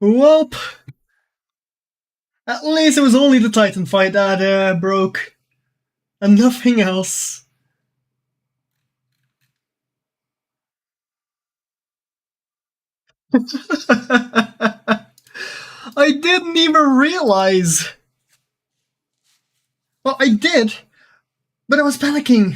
Welp, at least it was only the Titan fight that broke, and nothing else. I didn't even realize. Well, I did, but I was panicking.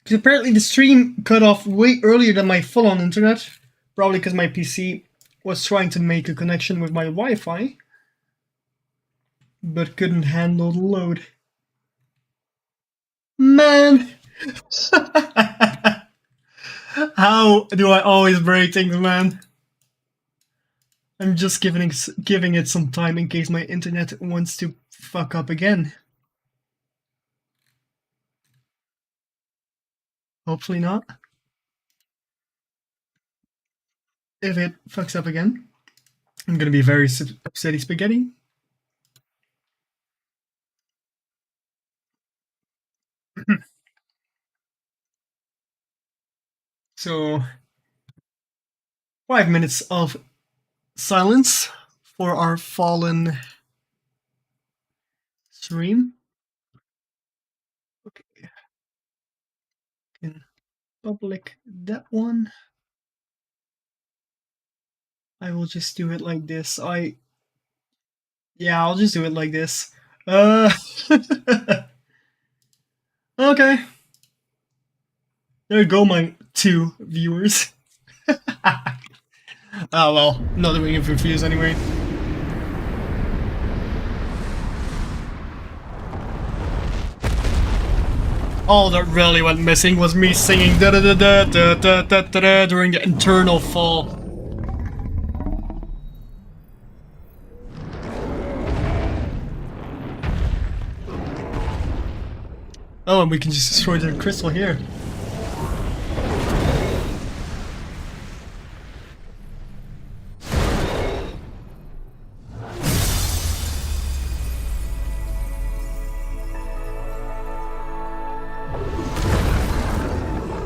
Because apparently the stream cut off way earlier than my full-on internet. Probably because my PC was trying to make a connection with my Wi-Fi, but couldn't handle the load. Man! How do I always break things, man? I'm just giving it some time in case my internet wants to fuck up again. Hopefully not. If it fucks up again, I'm gonna be very upsetty spaghetti. So, 5 minutes of silence for our fallen stream. Okay. Can public that one. I will just do it like this. Yeah, I'll just do it like this. Okay. There go my 2 viewers. Oh well, not doing it for views anyway. All that really went missing was me singing da da da da da da da da da during the internal fall. Oh, and we can just destroy the crystal here.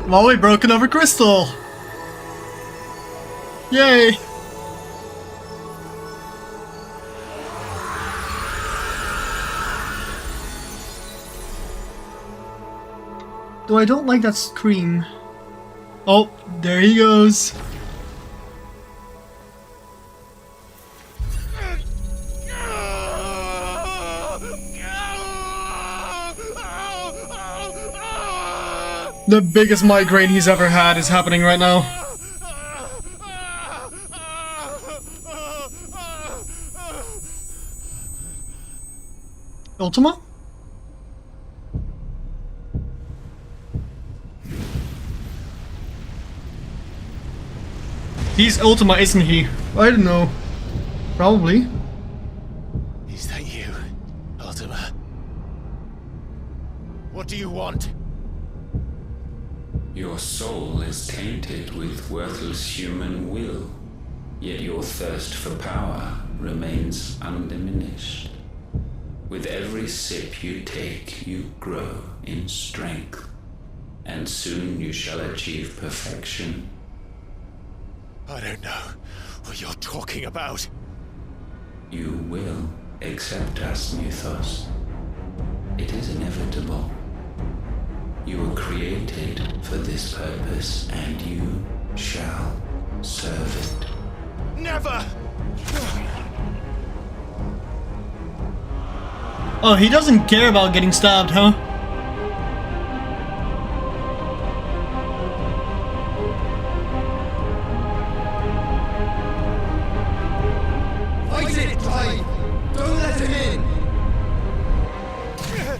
Well, we broke another crystal! Yay! Though I don't like that scream. Oh, there he goes. The biggest migraine he's ever had is happening right now. Ultima? He's Ultima, isn't he? I don't know. Probably. Is that you, Ultima? What do you want? Your soul is tainted with worthless human will, yet your thirst for power remains undiminished. With every sip you take, you grow in strength, and soon you shall achieve perfection. I don't know what you're talking about. You will accept us, Mythos. It is inevitable. You were created for this purpose, and you shall serve it. Never! Oh, he doesn't care about getting stabbed, huh? Fight it, Clive! Don't let him in!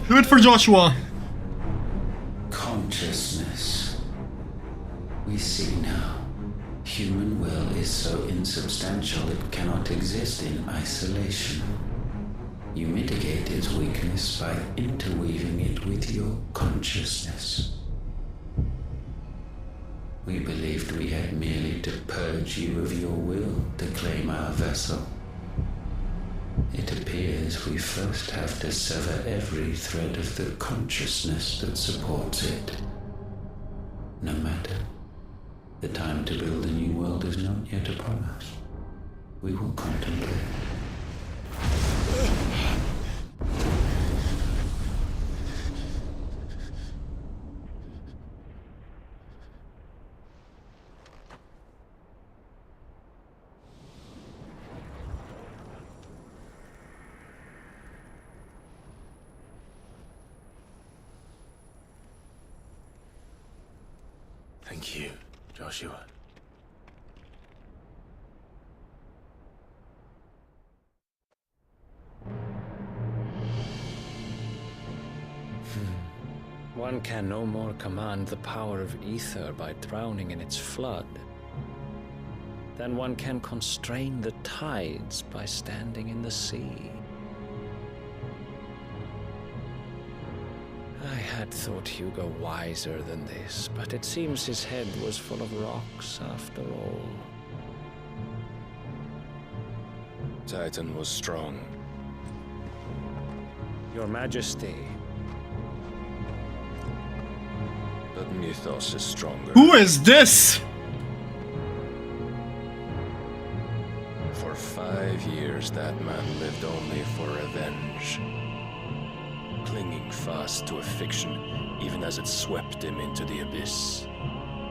Do it for Joshua. Consciousness. We see now. Human will is so insubstantial it cannot exist in isolation. You mitigate its weakness by interweaving it with your consciousness. We believed we had merely to purge you of your will to claim our vessel. It appears we first have to sever every thread of the consciousness that supports it. No matter The time to build a new world is not yet upon us. We will contemplate. Thank you, Joshua. One can no more command the power of ether by drowning in its flood than one can constrain the tides by standing in the sea. I had thought Hugo wiser than this, but it seems his head was full of rocks after all. Titan was strong. Your Majesty, But Mythos is stronger. Who is this? For 5 years, that man lived only for revenge. Clinging fast to a fiction, even as it swept him into the abyss.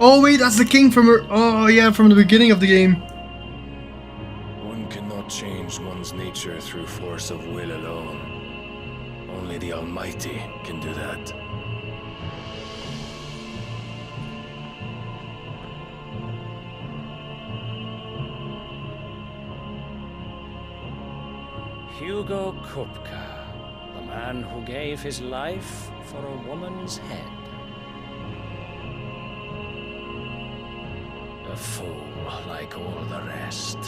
Oh wait, that's the king from her. Oh yeah, from the beginning of the game. One cannot change one's nature through force of will alone. Only the Almighty can do that. Hugo Kupka, the man who gave his life for a woman's head. A fool like all the rest.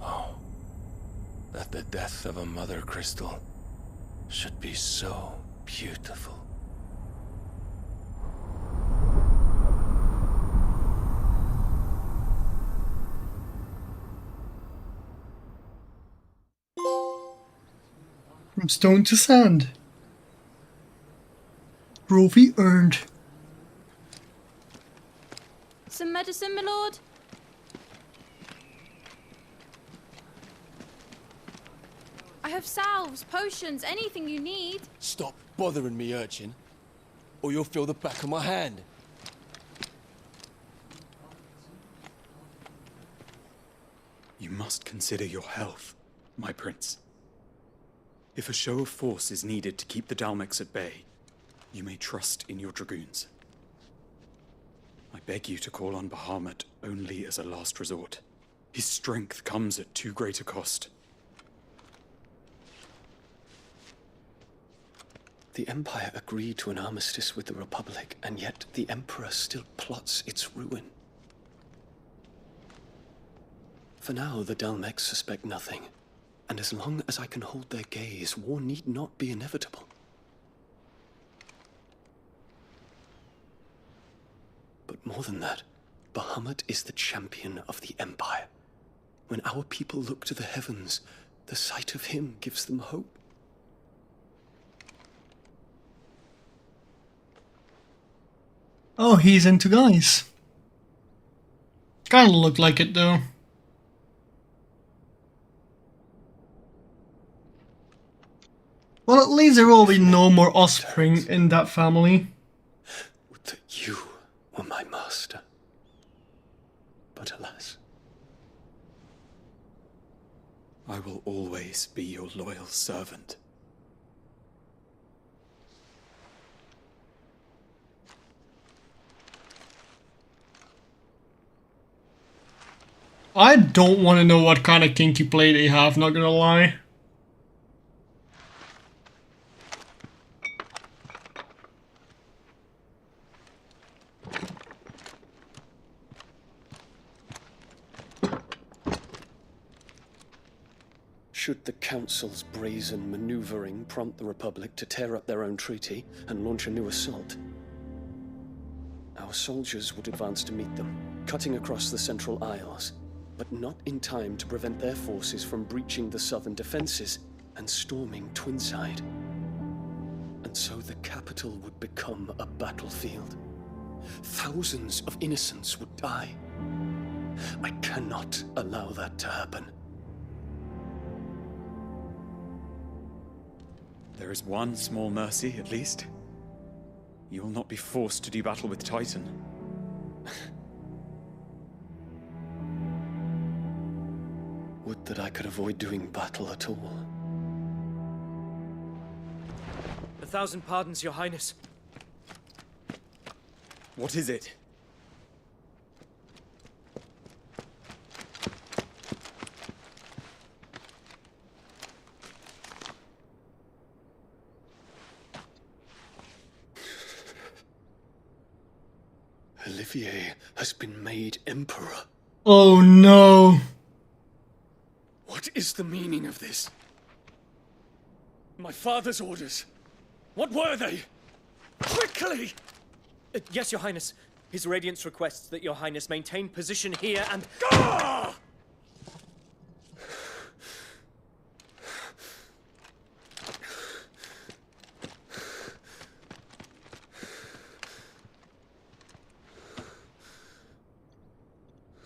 Oh, that the death of a mother crystal should be so beautiful. From stone to sand. Trophy earned. Some medicine, my lord? I have salves, potions, anything you need. Stop bothering me, urchin, or you'll feel the back of my hand. You must consider your health, my prince. If a show of force is needed to keep the Dalmex at bay, you may trust in your dragoons. I beg you to call on Bahamut only as a last resort. His strength comes at too great a cost. The Empire agreed to an armistice with the Republic, and yet the Emperor still plots its ruin. For now, the Dalmex suspect nothing, and as long as I can hold their gaze, war need not be inevitable. But more than that, Bahamut is the champion of the Empire. When our people look to the heavens, the sight of him gives them hope. Oh, he's into guys. Kinda look like it though. Well, at least there will be no more offspring in that family. Would that you were my master. But alas. I will always be your loyal servant. I don't want to know what kind of kinky play they have, not gonna lie. Should the Council's brazen maneuvering prompt the Republic to tear up their own treaty and launch a new assault, our soldiers would advance to meet them, cutting across the Central Isles, but not in time to prevent their forces from breaching the southern defenses and storming Twinside. And so the capital would become a battlefield. Thousands of innocents would die. I cannot allow that to happen. There is one small mercy, at least. You will not be forced to do battle with Titan. Would that I could avoid doing battle at all. 1,000 pardons, Your Highness. What is it? Olivier has been made Emperor. Oh no. What is the meaning of this? My father's orders. What were they? Quickly! Yes, Your Highness. His Radiance requests that Your Highness maintain position here and... Ah!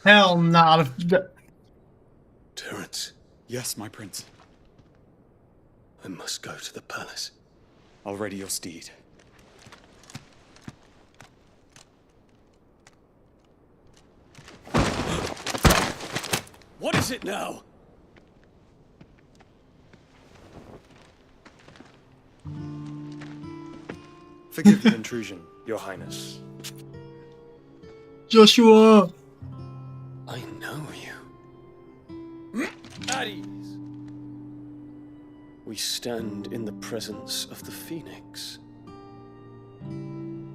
Hell not. Terence, Yes, my prince. I must go to the palace. I'll ready your steed. What is it now? Forgive the intrusion, Your Highness. Joshua! I know you. At ease. We stand in the presence of the Phoenix. You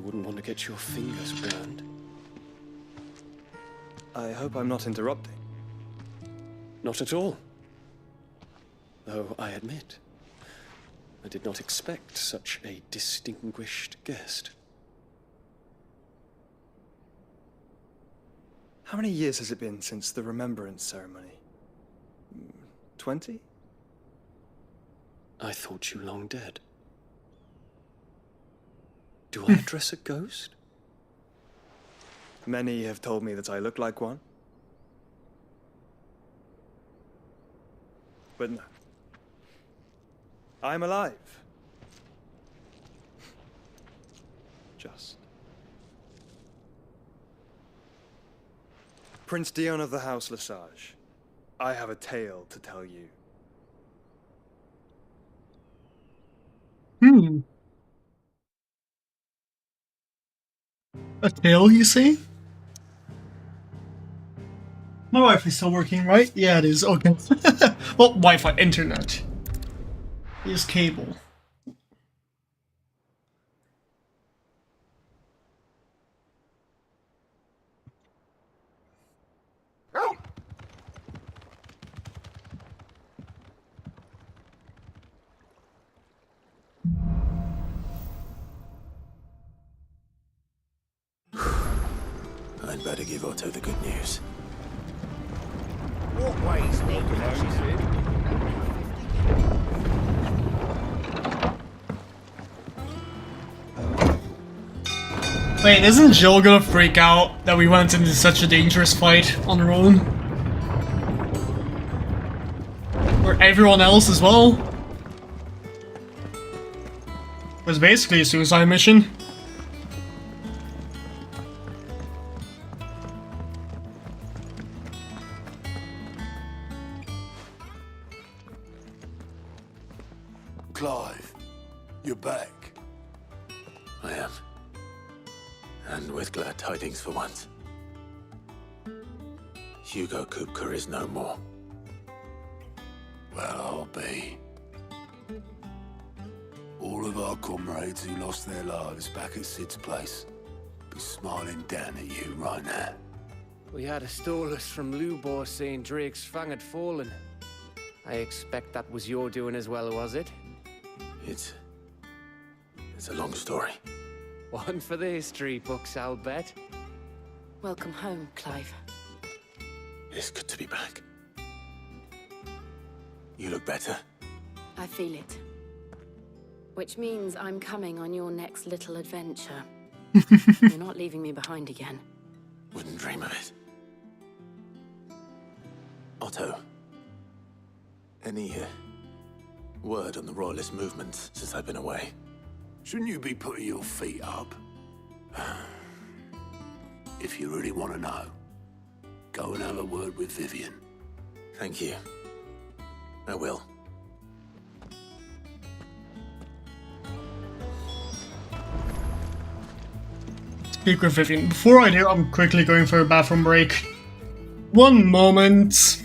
wouldn't want to get your fingers burned. I hope I'm not interrupting. Not at all. Though I admit, I did not expect such a distinguished guest. How many years has it been since the Remembrance ceremony? 20? I thought you long dead. Do I address a ghost? Many have told me that I look like one. But no. I'm alive. Just. Prince Dion of the House Lesage, I have a tale to tell you. A tale, you say? My Wi-Fi is still working, right? Yeah, it is. Okay. Well, Wi-Fi, internet. Is cable. I'd better give Otto the good news. What ways Wait, isn't Jill gonna freak out that we went into such a dangerous fight on our own? Or everyone else as well? It was basically a suicide mission. Clive, you're back. I am. And with glad tidings for once. Hugo Kupka is no more. Well, I'll be. All of our comrades who lost their lives back at Sid's place be smiling down at you right now. We had a stolus from Lubor saying Drake's fang had fallen. I expect that was your doing as well, was it? It's a long story. One for the history books, I'll bet. Welcome home, Clive. It's good to be back. You look better. I feel it. Which means I'm coming on your next little adventure. You're not leaving me behind again. Wouldn't dream of it. Otto, any word on the Royalist movement since I've been away? Shouldn't you be putting your feet up? If you really want to know, go and have a word with Vivian. Thank you. I will. Speak with Vivian. Before I do, I'm quickly going for a bathroom break. One moment.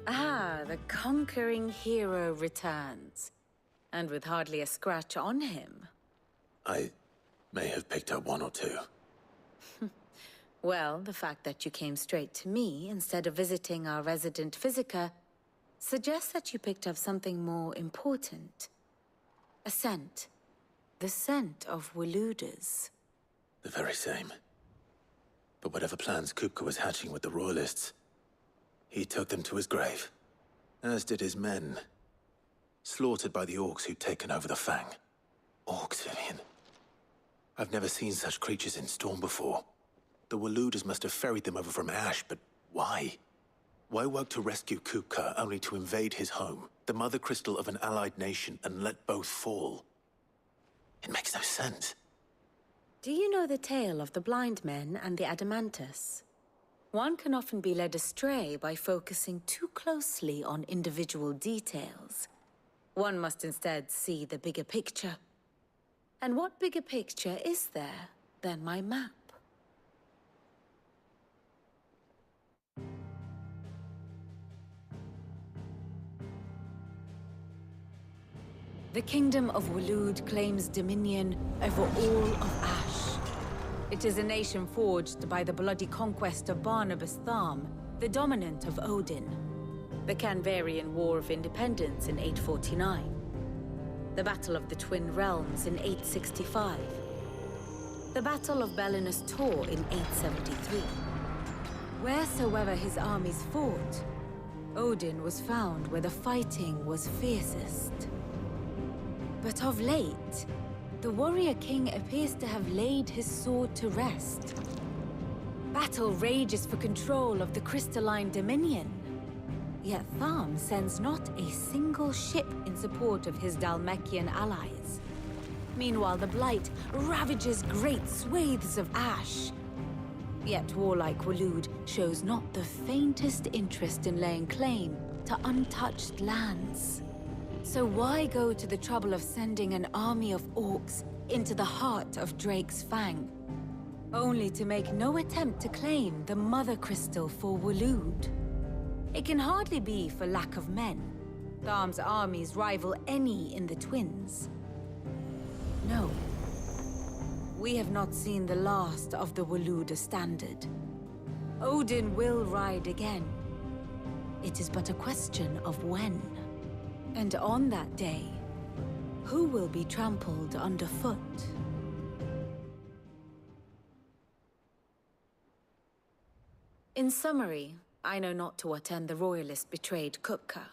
Ah, the conquering hero returns. And with hardly a scratch on him. I may have picked up one or two. Well, the fact that you came straight to me instead of visiting our resident physiker suggests that you picked up something more important. A scent. The scent of Waludas. The very same. But whatever plans Kupka was hatching with the Royalists, he took them to his grave. As did his men. Slaughtered by the orcs who'd taken over the Fang. Orcs, Vivian. I've never seen such creatures in Storm before. The Waludas must have ferried them over from Ash, but why? Why work to rescue Kupka only to invade his home, the mother crystal of an allied nation, and let both fall? It makes no sense. Do you know the tale of the blind men and the Adamantus? One can often be led astray by focusing too closely on individual details. One must instead see the bigger picture. And what bigger picture is there than my map? The Kingdom of Waloed claims dominion over all of Ash. It is a nation forged by the bloody conquest of Barnabas Tharm, the dominant of Odin. The Canvarian War of Independence in 849. The Battle of the Twin Realms in 865. The Battle of Belinus Tor in 873. Wheresoever his armies fought, Odin was found where the fighting was fiercest. But of late, the warrior king appears to have laid his sword to rest. Battle rages for control of the crystalline dominion. Yet Tharm sends not a single ship in support of his Dhalmekian allies. Meanwhile, the Blight ravages great swathes of Ash. Yet warlike Waloed shows not the faintest interest in laying claim to untouched lands. So why go to the trouble of sending an army of orcs into the heart of Drake's Fang, only to make no attempt to claim the Mother Crystal for Waloed? It can hardly be for lack of men. Tharm's armies rival any in the Twins. No. We have not seen the last of the Waloed standard. Odin will ride again. It is but a question of when. And on that day, who will be trampled underfoot? In summary, I know not to what end the Royalist betrayed Kupka.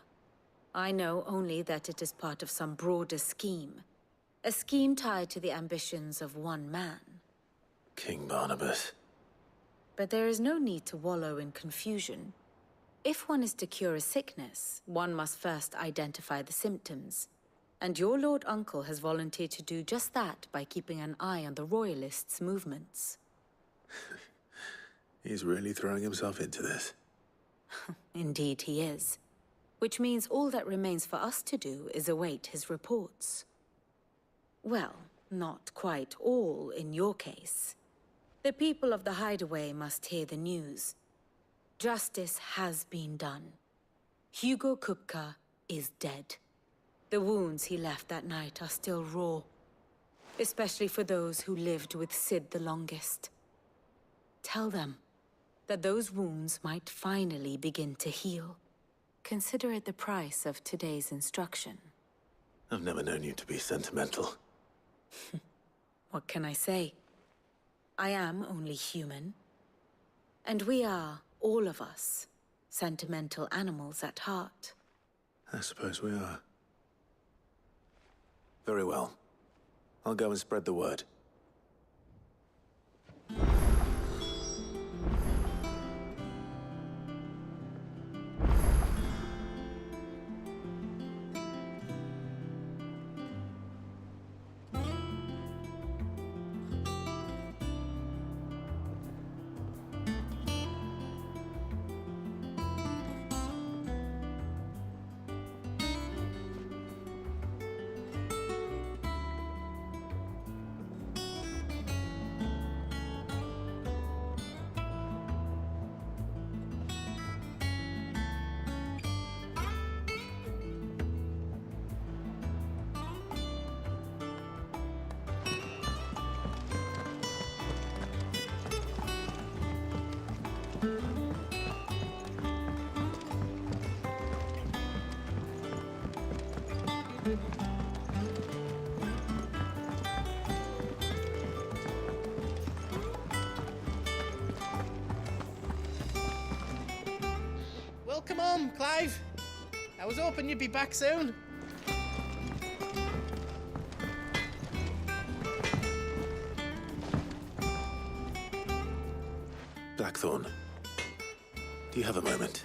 I know only that it is part of some broader scheme. A scheme tied to the ambitions of one man. King Barnabas. But there is no need to wallow in confusion. If one is to cure a sickness, one must first identify the symptoms. And your Lord Uncle has volunteered to do just that by keeping an eye on the Royalists' movements. He's really throwing himself into this. Indeed he is. Which means all that remains for us to do is await his reports. Well, not quite all in your case. The people of the Hideaway must hear the news. Justice has been done. Hugo Kupka is dead. The wounds he left that night are still raw, especially for those who lived with Sid the longest. Tell them that those wounds might finally begin to heal. Consider it the price of today's instruction. I've never known you to be sentimental. What can I say? I am only human. And we are, all of us, sentimental animals at heart. I suppose we are. Very well. I'll go and spread the word. Welcome home, Clive. I was hoping you'd be back soon. Blackthorn, do you have a moment?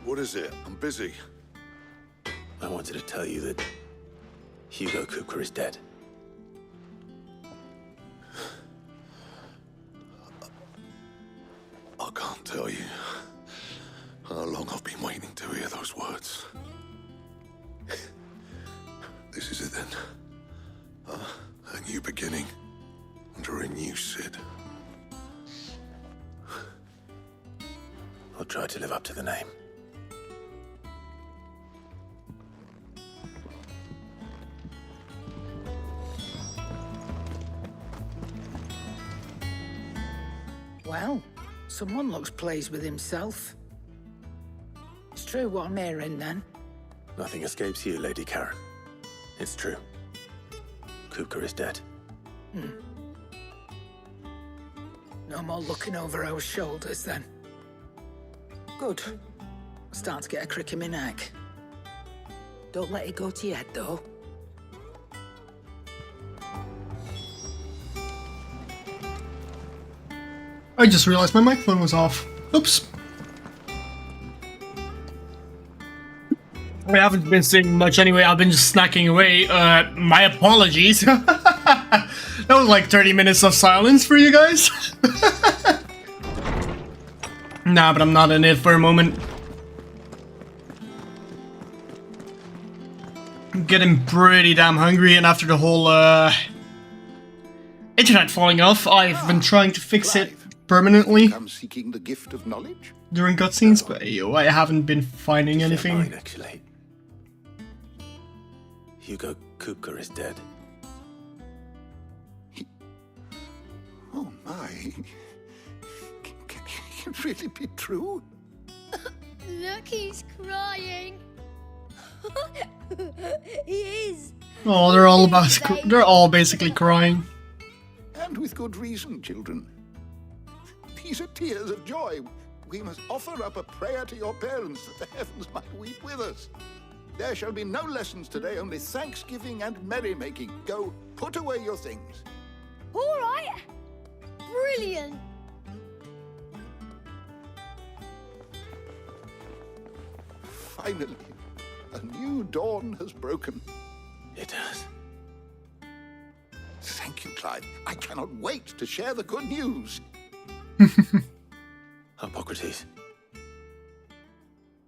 What is it? I'm busy. I wanted to tell you that Hugo Kupka is dead. tell you how long I've been waiting to hear those words. This is it then. A new beginning under a new Cid. I'll try to live up to the name. Well, someone looks pleased with himself. It's true what I'm hearing, then. Nothing escapes you, Lady Karen. It's true. Kupka is dead. No more looking over our shoulders, then. Good. Starting to get a crick in my neck. Don't let it go to your head, though. I just realized my microphone was off. Oops. I haven't been saying much anyway, I've been just snacking away. My apologies. That was like 30 minutes of silence for you guys. Nah, but I'm not in it for a moment. I'm getting pretty damn hungry, and after the whole internet falling off, I've been trying to fix it permanently Seeking the gift of knowledge? during cutscenes, but I haven't been finding anything. Mine, actually. Hugo Kupka is dead. Oh my. Can it really be true? Look, he's crying. He is. Oh, they're all basically crying. And with good reason, children. These are tears of joy. We must offer up a prayer to your parents that the heavens might weep with us. There shall be no lessons today, only thanksgiving and merrymaking. Go, put away your things. All right. Brilliant. Finally, a new dawn has broken. It has. Thank you, Clive. I cannot wait to share the good news. Hippocrates.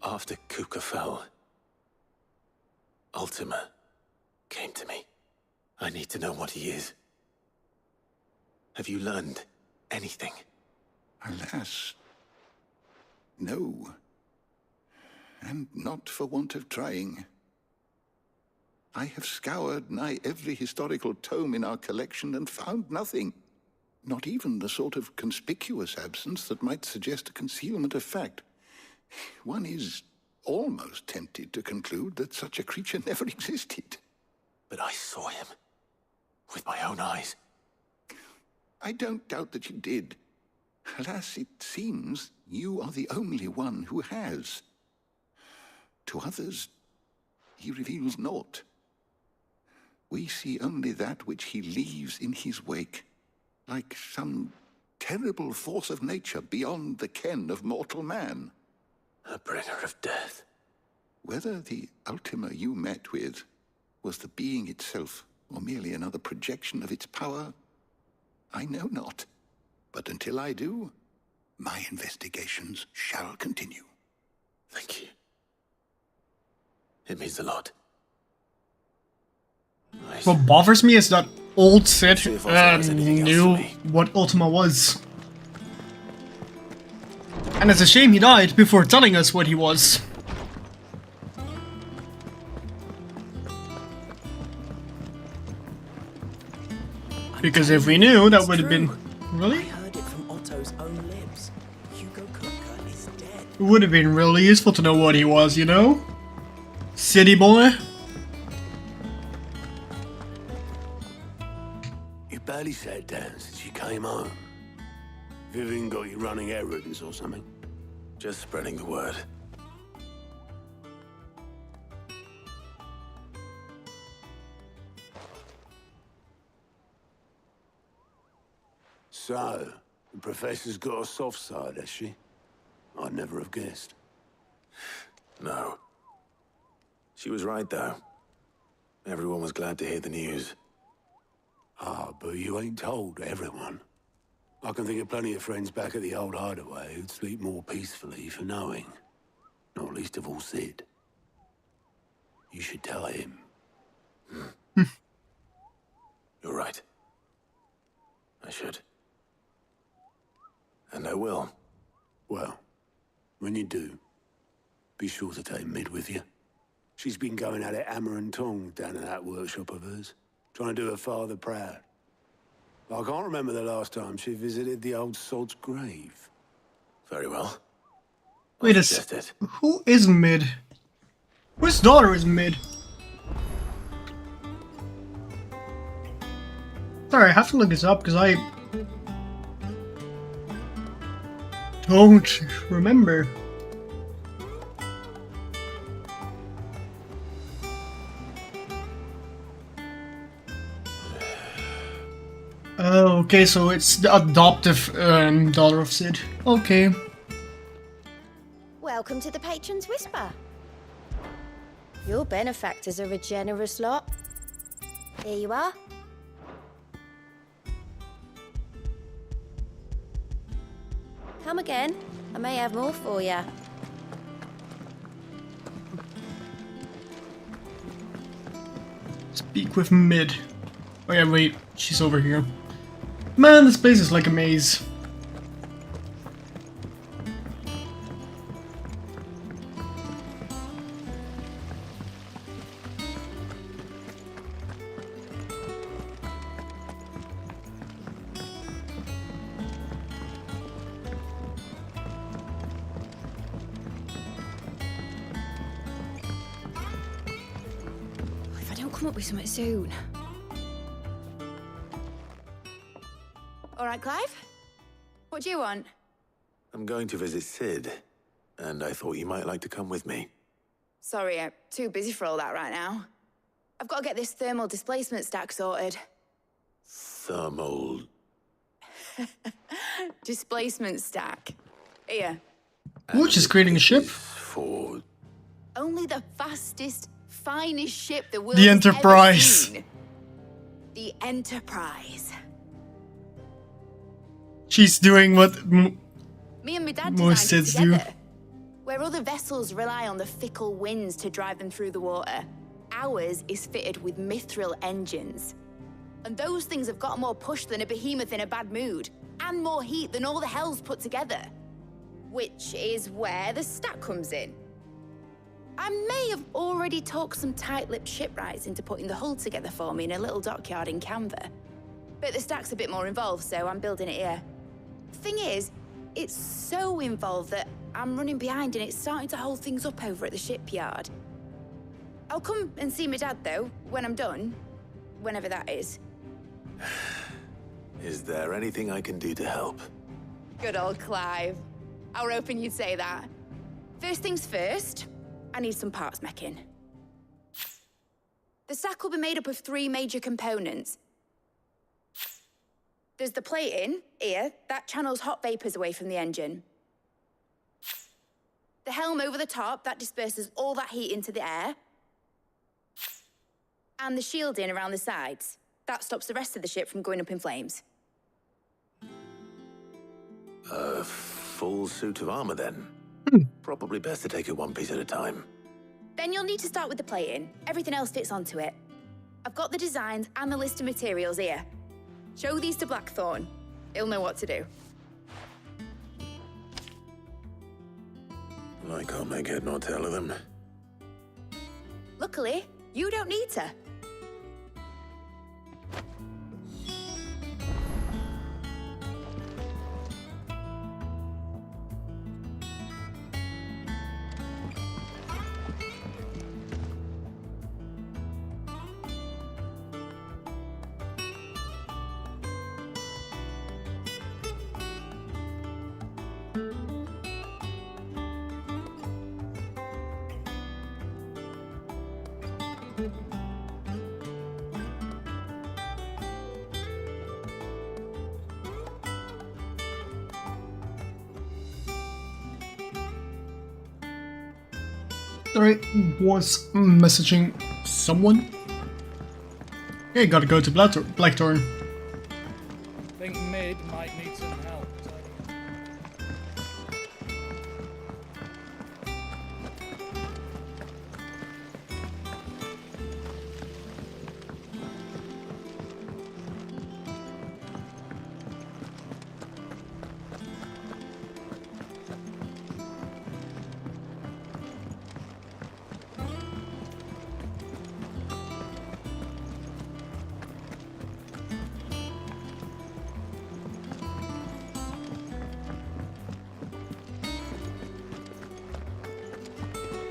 After Kupka fell, Ultima came to me. I need to know what he is. Have you learned anything? Alas, no. And not for want of trying. I have scoured nigh every historical tome in our collection and found nothing. Not even the sort of conspicuous absence that might suggest a concealment of fact. One is almost tempted to conclude that such a creature never existed. But I saw him. With my own eyes. I don't doubt that you did. Alas, it seems you are the only one who has. To others, he reveals naught. We see only that which he leaves in his wake, like some terrible force of nature beyond the ken of mortal man. A bringer of death. Whether the Ultima you met with was the being itself, or merely another projection of its power, I know not. But until I do, my investigations shall continue. Thank you. It means a lot. What bothers me is that old Cid knew what Ultima was. And it's a shame he died before telling us what he was. Because if we knew, that would have been... Really? I heard it from Otto's own lips. Hugo Kupka is dead. It would have been really useful to know what he was, you know? City boy? You barely sat down since you came home. Vivian got you running errands or something? Just spreading the word. So, the Professor's got a soft side, has she? I'd never have guessed. No. She was right, though. Everyone was glad to hear the news. Ah, but you ain't told everyone. I can think of plenty of friends back at the old hideaway who'd sleep more peacefully for knowing. Not least of all Sid. You should tell him. You're right. I should. And I will. Well, when you do, be sure to take Mid with you. She's been going at it hammer and tongs down in that workshop of hers, trying to do her father proud. I can't remember the last time she visited the old sod's grave. Very well. Wait a sec. Who is Mid? Whose daughter is Mid? Sorry, I have to look this up because I don't remember. Oh, okay, so it's the adoptive daughter of Sid. Okay. Welcome to the Patron's Whisper. Your benefactors are a generous lot. Here you are. Come again. I may have more for you. Speak with Mid. Oh yeah, wait, she's over here. Man, this place is like a maze. If I don't come up with something soon. All right, Clive? What do you want? I'm going to visit Sid, and I thought you might like to come with me. Sorry, I'm too busy for all that right now. I've got to get this thermal displacement stack sorted. Thermal... Displacement stack. Here. Ooh, she's creating a ship. For... Only the fastest, finest ship the world The has Enterprise. ever seen. The Enterprise. She's doing what Me and my dad most designed it Sids do. together. Where other vessels rely on the fickle winds to drive them through the water, ours is fitted with mithril engines. And those things have got more push than a behemoth in a bad mood, and more heat than all the hells put together. Which is where the stack comes in. I may have already talked some tight-lipped shipwrights into putting the hull together for me in a little dockyard in Canva. But the stack's a bit more involved, so I'm building it here. Thing is, it's so involved that I'm running behind and it's starting to hold things up over at the shipyard. I'll come and see my dad, though, when I'm done. Whenever that is. Is there anything I can do to help? Good old Clive. I were hoping you'd say that. First things first, I need some parts meching. The stack will be made up of 3 major components. There's the plating, here, that channels hot vapors away from the engine. The helm over the top, that disperses all that heat into the air. And the shielding around the sides. That stops the rest of the ship from going up in flames. A full suit of armor, then? Probably best to take it one piece at a time. Then you'll need to start with the plating. Everything else fits onto it. I've got the designs and the list of materials here. Show these to Blackthorn. He'll know what to do. I can't make head nor tail of them. Luckily, you don't need to. Alright, was messaging someone? Okay, gotta go to Blackthorn. I think Mid Sid might need some help.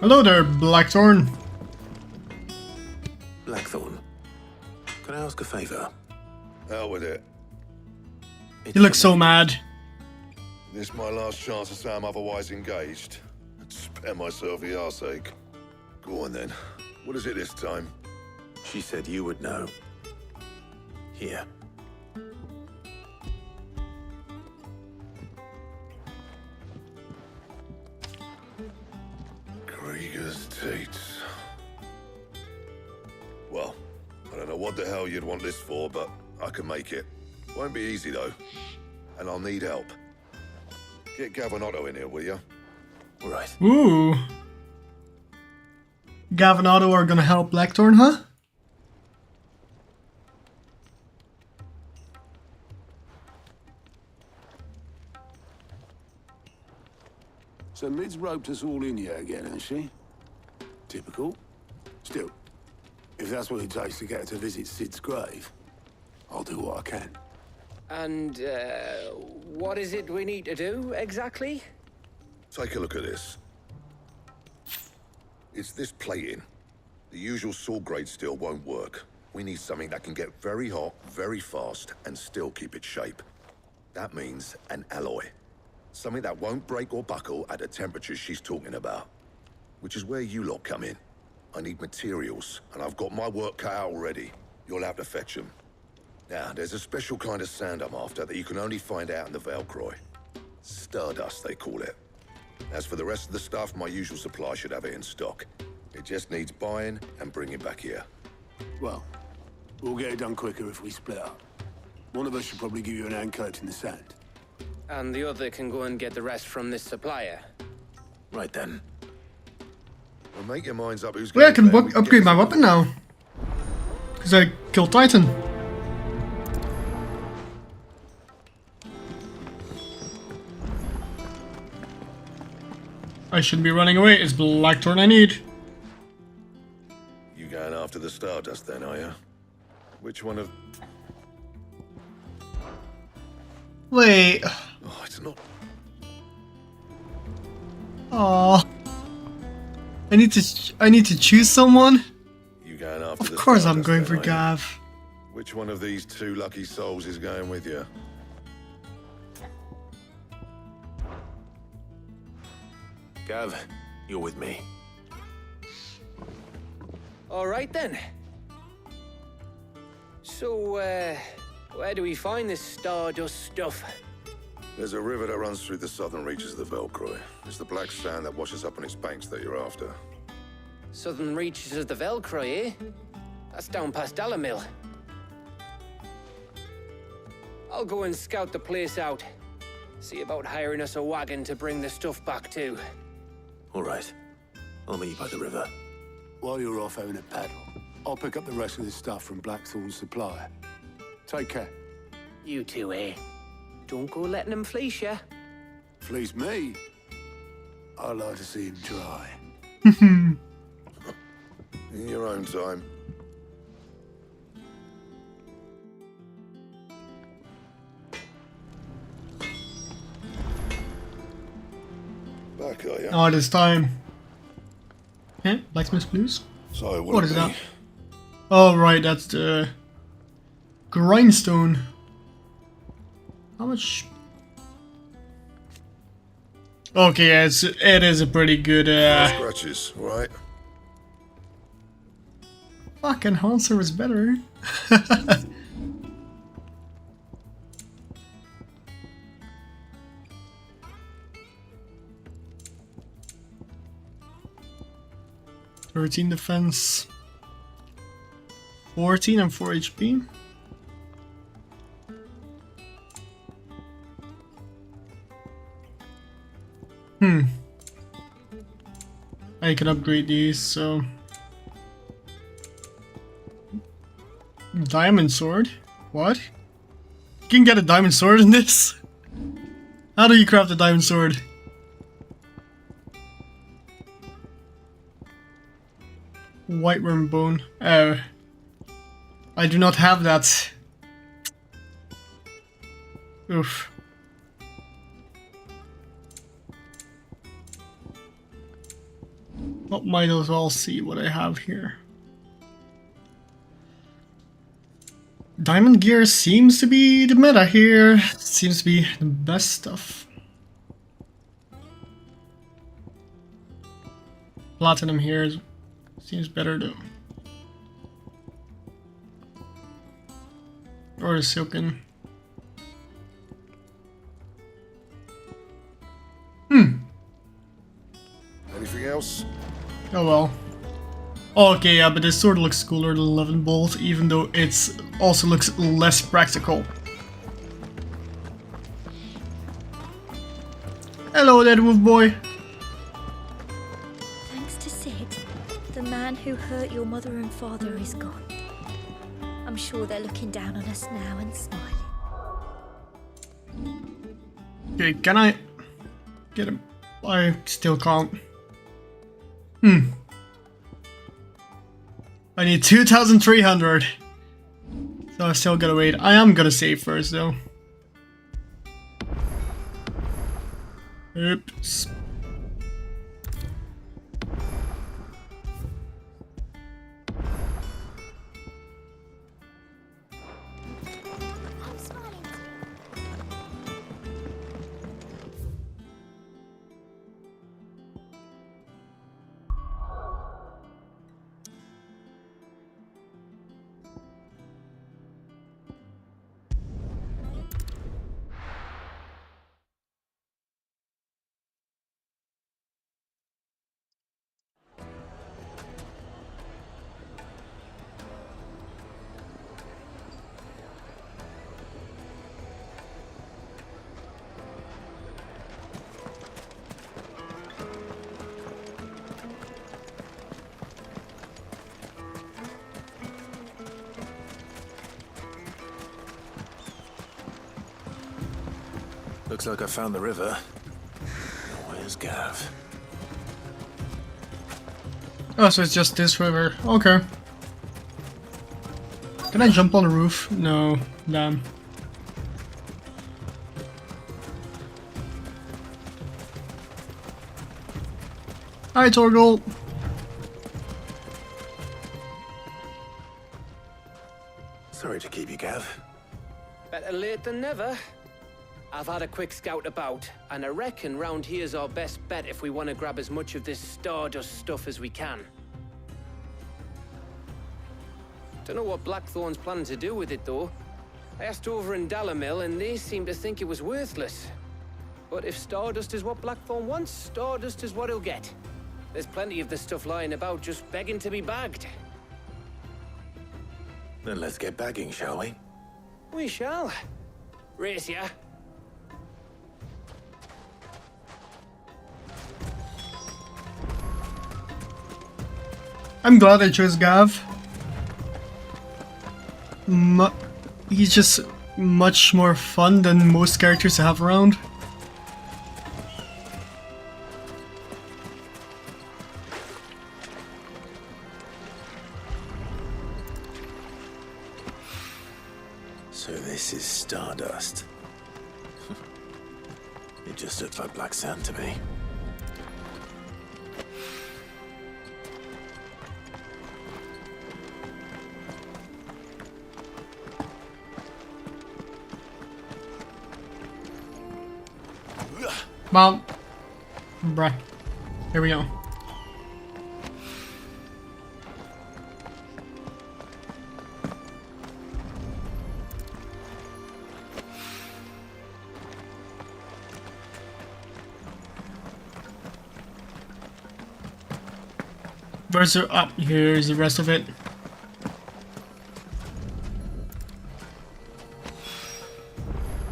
Hello there, Blackthorn. Blackthorn, can I ask a favor? Hell with it. You look so mad. This my last chance to say I'm otherwise engaged. I'd spare myself the arseache. Go on then. What is it this time? She said you would know. Here. Krieger's Tates. Well, I don't know what the hell you'd want this for, but I can make it. Won't be easy though. And I'll need help. Get Gavin Otto in here, will ya? All right. Ooh. Gavin Otto are gonna help Blackthorn, huh? So Mid's roped us all in here again, hasn't she? Typical. Still, if that's what it takes to get her to visit Sid's grave, I'll do what I can. And, what is it we need to do, exactly? Take a look at this. It's this plating. The usual saw grade steel won't work. We need something that can get very hot, very fast, and still keep its shape. That means an alloy. Something that won't break or buckle at the temperatures she's talking about. Which is where you lot come in. I need materials, and I've got my work cut out already. You'll have to fetch them. Now, there's a special kind of sand I'm after that you can only find out in the Velcroy. Stardust, they call it. As for the rest of the stuff, my usual supply should have it in stock. It just needs buying and bringing back here. Well, we'll get it done quicker if we split up. One of us should probably give you an hand coat in the sand. And the other can go and get the rest from this supplier. Right then. Well, make your minds up who's Well, I going can upgrade my weapon now. Because I killed Titan. I shouldn't be running away. It's Blackthorn I need. You going after the Stardust then, are you? Which one of... Wait. Oh, it's not... Oh. I need to choose someone. You going after Of the course I'm Stardust going then, for are you? Gav. Which one of these two lucky souls is going with you? Gav, you're with me. All right then. So, where do we find this Stardust stuff? There's a river that runs through the southern reaches of the Velcroy. It's the black sand that washes up on its banks that you're after. Southern reaches of the Velcroy, eh? That's down past Alamill. I'll go and scout the place out. See about hiring us a wagon to bring the stuff back to. All right. I'll meet you by the river. While you're off having a paddle, I'll pick up the rest of the stuff from Blackthorn's supplier. Take care. You two, eh? Don't go letting him fleece ya. Fleece me? I'd like to see him try. In your own time. Back, are you? Oh, it is time. Eh? Blacksmith Blues? So, What is that? Oh, right, that's the grindstone. How much? Okay, yeah, it is a pretty good. Scratches, right? Fuck, enhancer is better. Defense, 14 and 4 HP. I can upgrade these, so... Diamond sword? What? You can get a diamond sword in this? How do you craft a diamond sword? White worm bone. Oh. I do not have that. Oof. Well, might as well see what I have here. Diamond gear seems to be the meta here. Seems to be the best stuff. Platinum here seems better though. Or the silken. Anything else? Oh well. Okay, yeah, but this sword looks cooler than 11 bolt, even though it also looks less practical. Hello there, wolf boy. Thanks to Sid, the man who hurt your mother and father is gone. I'm sure they're looking down on us now and smiling. Okay, can I get him? I still can't. I need 2,300. So I still gotta wait. I am gonna save first though. Oops. Looks like I found the river. Where's Gav? Oh, so it's just this river. Okay. Can I jump on the roof? No. Damn. Hi, Torgal. Sorry to keep you, Gav. Better late than never. I've had a quick scout about, and I reckon round here's our best bet if we want to grab as much of this Stardust stuff as we can. Don't know what Blackthorn's planning to do with it, though. I asked over in Dalamil, and they seem to think it was worthless. But if Stardust is what Blackthorn wants, Stardust is what he'll get. There's plenty of this stuff lying about, just begging to be bagged. Then let's get bagging, shall we? We shall. Race ya. I'm glad I chose Gav. He's just much more fun than most characters I have around. So this is Stardust. It just looks like black sand to me. Well, bruh. Here we go. Where's the up? Here's the rest of it.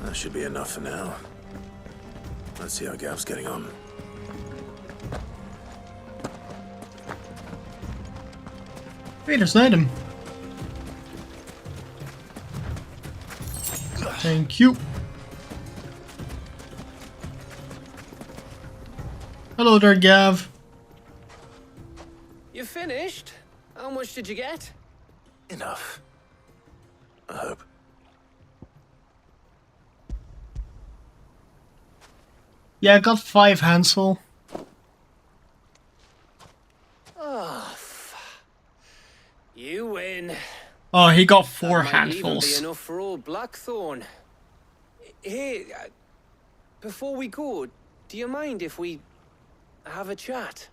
That should be enough for now. Let's see how Gav's getting on. Hey, there's an item. Thank you. Hello there, Gav. You finished? How much did you get? Enough. I hope. Yeah, I got 5 handsful. Oh, you win. Oh, he got 4 That might even be handfuls. enough for old Blackthorn. Hey, before we go, do you mind if we have a chat?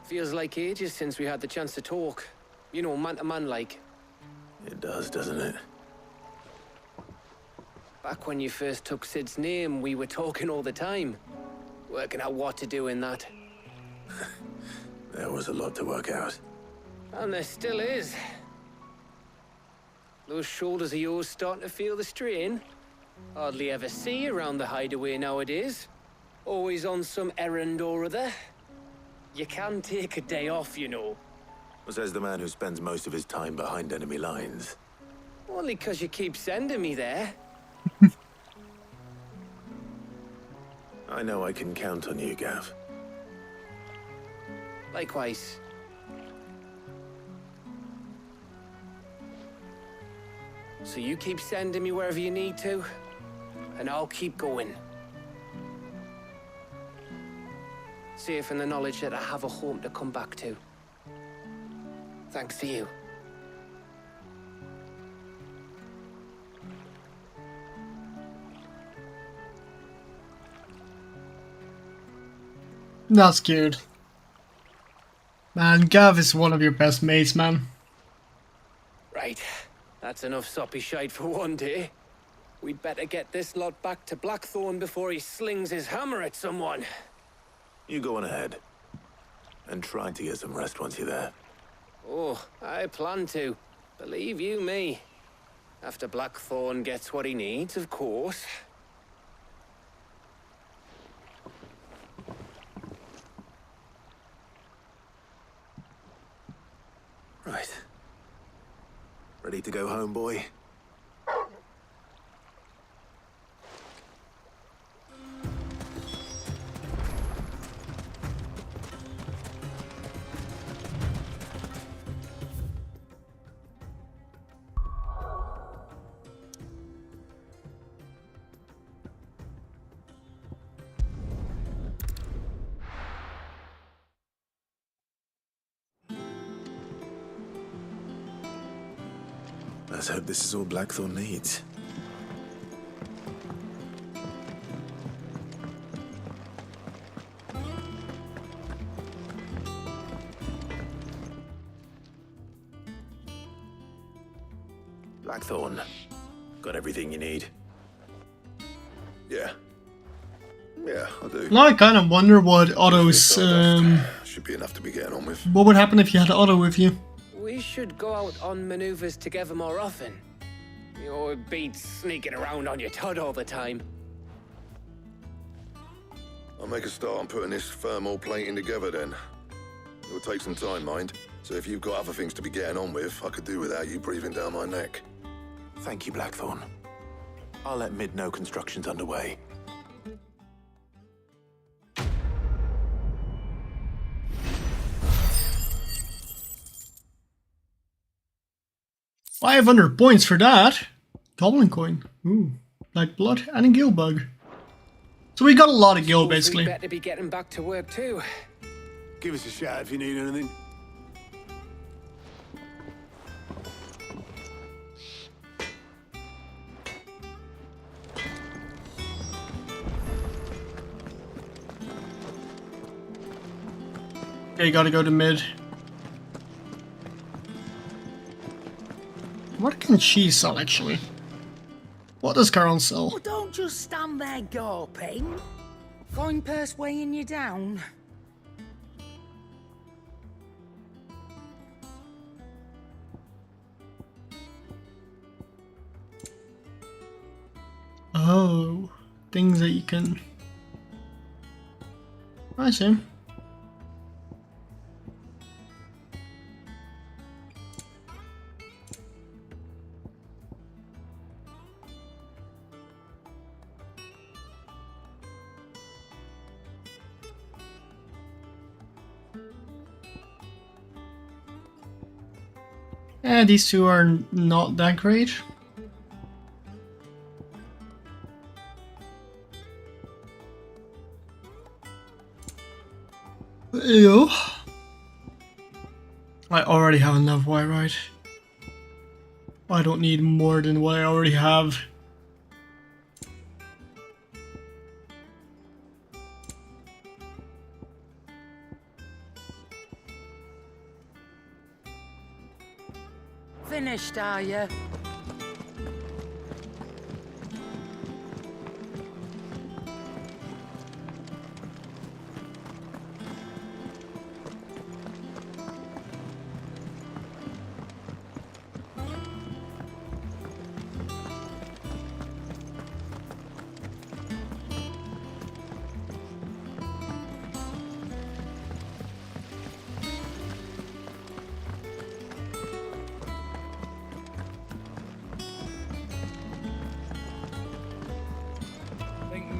Feels like ages since we had the chance to talk. You know, man to man like. It does, doesn't it? Back when you first took Sid's name, we were talking all the time. Working out what to do in that. There was a lot to work out. And there still is. Those shoulders of yours starting to feel the strain. Hardly ever see you around the hideaway nowadays. Always on some errand or other. You can take a day off, you know. Says the man who spends most of his time behind enemy lines. Only 'cause you keep sending me there. I know I can count on you, Gav. Likewise. So you keep sending me wherever you need to, and I'll keep going. Safe in the knowledge that I have a home to come back to. Thanks to you. That's cute. Man, Gav is one of your best mates, man. Right. That's enough soppy shite for one day. We'd better get this lot back to Blackthorn before he slings his hammer at someone. You go on ahead. And try to get some rest once you're there. Oh, I plan to. Believe you me. After Blackthorn gets what he needs, of course. Right. Ready to go home, boy? Let's hope this is all Blackthorn needs. Blackthorn, got everything you need? Yeah. Yeah, I do. Now I kind of wonder what Otto's, Should be enough to be getting on with. what would happen if you had Otto with you? We should go out on maneuvers together more often. You know, it beats sneaking around on your Todd all the time. I'll make a start on putting this thermal plating together then. It'll take some time, mind. So if you've got other things to be getting on with, I could do without you breathing down my neck. Thank you, Blackthorn. I'll let Mid know construction's underway. £500 for that. Goblin coin. Ooh, black blood and a gill bug. So we got a lot of gill basically. We better be getting back to work too. Give us a shout if you need anything. Okay, gotta go to mid. What can she sell actually? What does Carol sell? Well, don't just stand there gawping. Coin purse weighing you down. Oh, things that you can... I see. Yeah, these two are not that great. Ew. I already have enough white, right? I don't need more than what I already have. Finished, are you?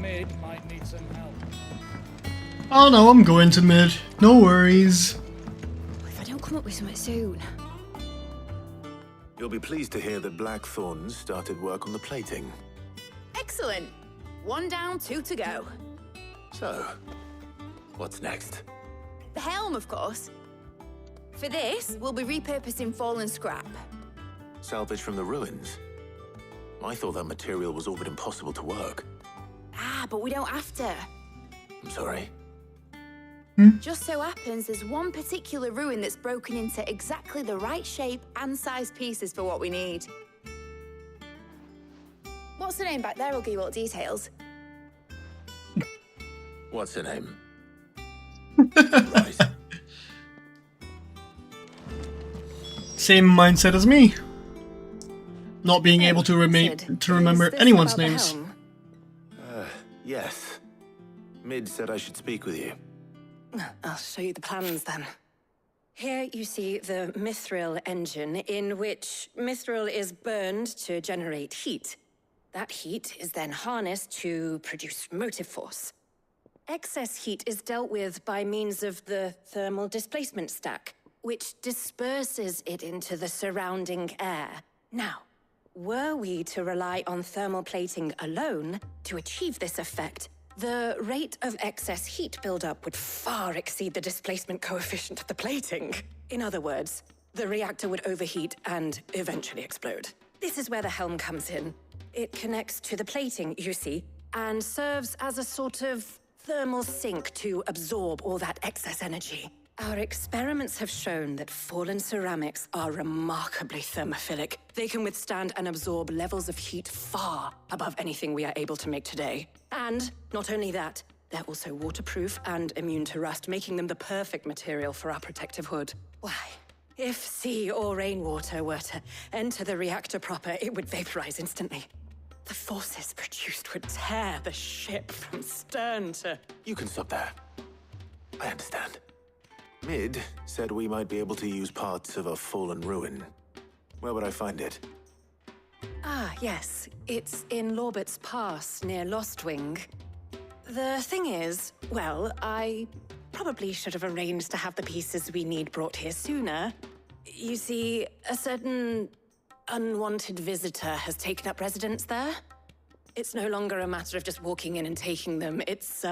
Mid might need some help. Oh no, I'm going to mid. No worries. If I don't come up with something soon. You'll be pleased to hear that Blackthorn's started work on the plating. Excellent. 1 down, 2 to go. So, what's next? The helm, of course. For this, we'll be repurposing fallen scrap. Salvage from the ruins? I thought that material was all but impossible to work. Ah, but we don't have to. I'm sorry. Just so happens there's one particular ruin that's broken into exactly the right shape and size pieces for what we need. What's the name back there? I'll give you all the details. What's her name? Same mindset as me. Not being able to remember anyone's names. Yes. Mid said I should speak with you. I'll show you the plans then. Here you see the mithril engine, in which mithril is burned to generate heat. That heat is then harnessed to produce motive force. Excess heat is dealt with by means of the thermal displacement stack, which disperses it into the surrounding air. Now, were we to rely on thermal plating alone to achieve this effect, the rate of excess heat buildup would far exceed the displacement coefficient of the plating. In other words, the reactor would overheat and eventually explode. This is where the helm comes in. It connects to the plating, you see, and serves as a sort of thermal sink to absorb all that excess energy. Our experiments have shown that fallen ceramics are remarkably thermophilic. They can withstand and absorb levels of heat far above anything we are able to make today. And not only that, they're also waterproof and immune to rust, making them the perfect material for our protective hood. Why, if sea or rainwater were to enter the reactor proper, it would vaporize instantly. The forces produced would tear the ship from stern to... You can stop there. I understand. Mid said we might be able to use parts of a fallen ruin. Where would I find it? Ah, yes. It's in Lorbert's Pass, near Lostwing. The thing is, well, I probably should have arranged to have the pieces we need brought here sooner. You see, a certain unwanted visitor has taken up residence there. It's no longer a matter of just walking in and taking them. It's,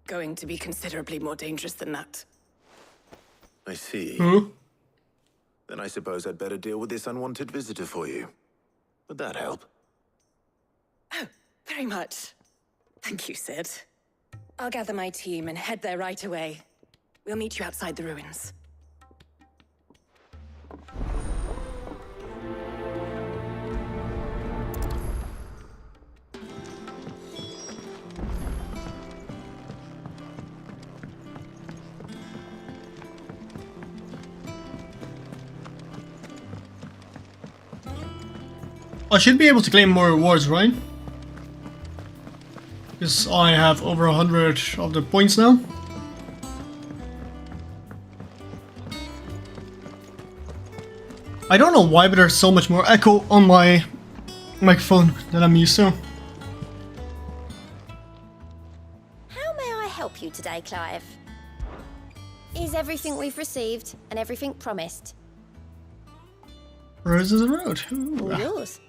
going to be considerably more dangerous than that. I see. Hmm? Then I suppose I'd better deal with this unwanted visitor for you. Would that help? Oh, very much. Thank you, Sid. I'll gather my team and head there right away. We'll meet you outside the ruins. I should be able to claim more rewards, right? Because I have over 100 of the points now. I don't know why, but there's so much more echo on my microphone than I'm used to. How may I help you today, Clive? Is everything we've received and everything promised? Rose of the road. Ooh. All yours.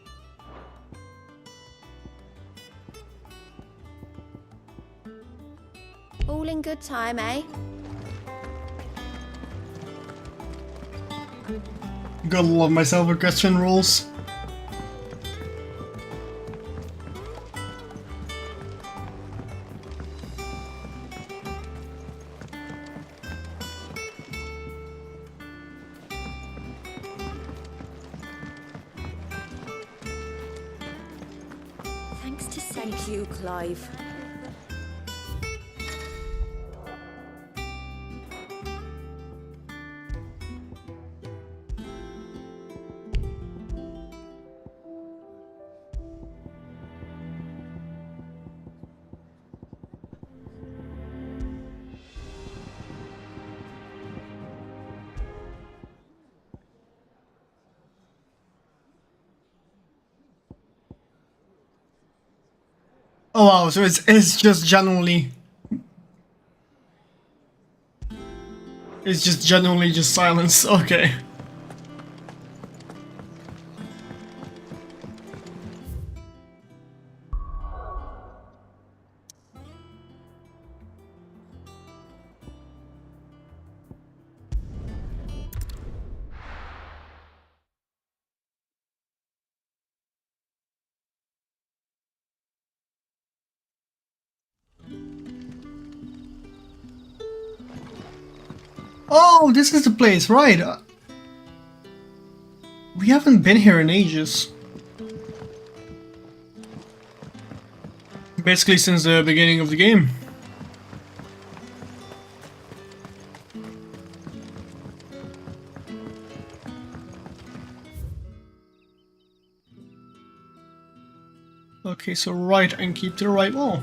All in good time, eh? Gotta love myself with question rolls. Thanks to Thank you, Clive. Oh wow, so it's just generally... It's just genuinely just silence, okay. Oh, this is the place, right? We haven't been here in ages. Basically since the beginning of the game. Okay, so right and keep to the right wall.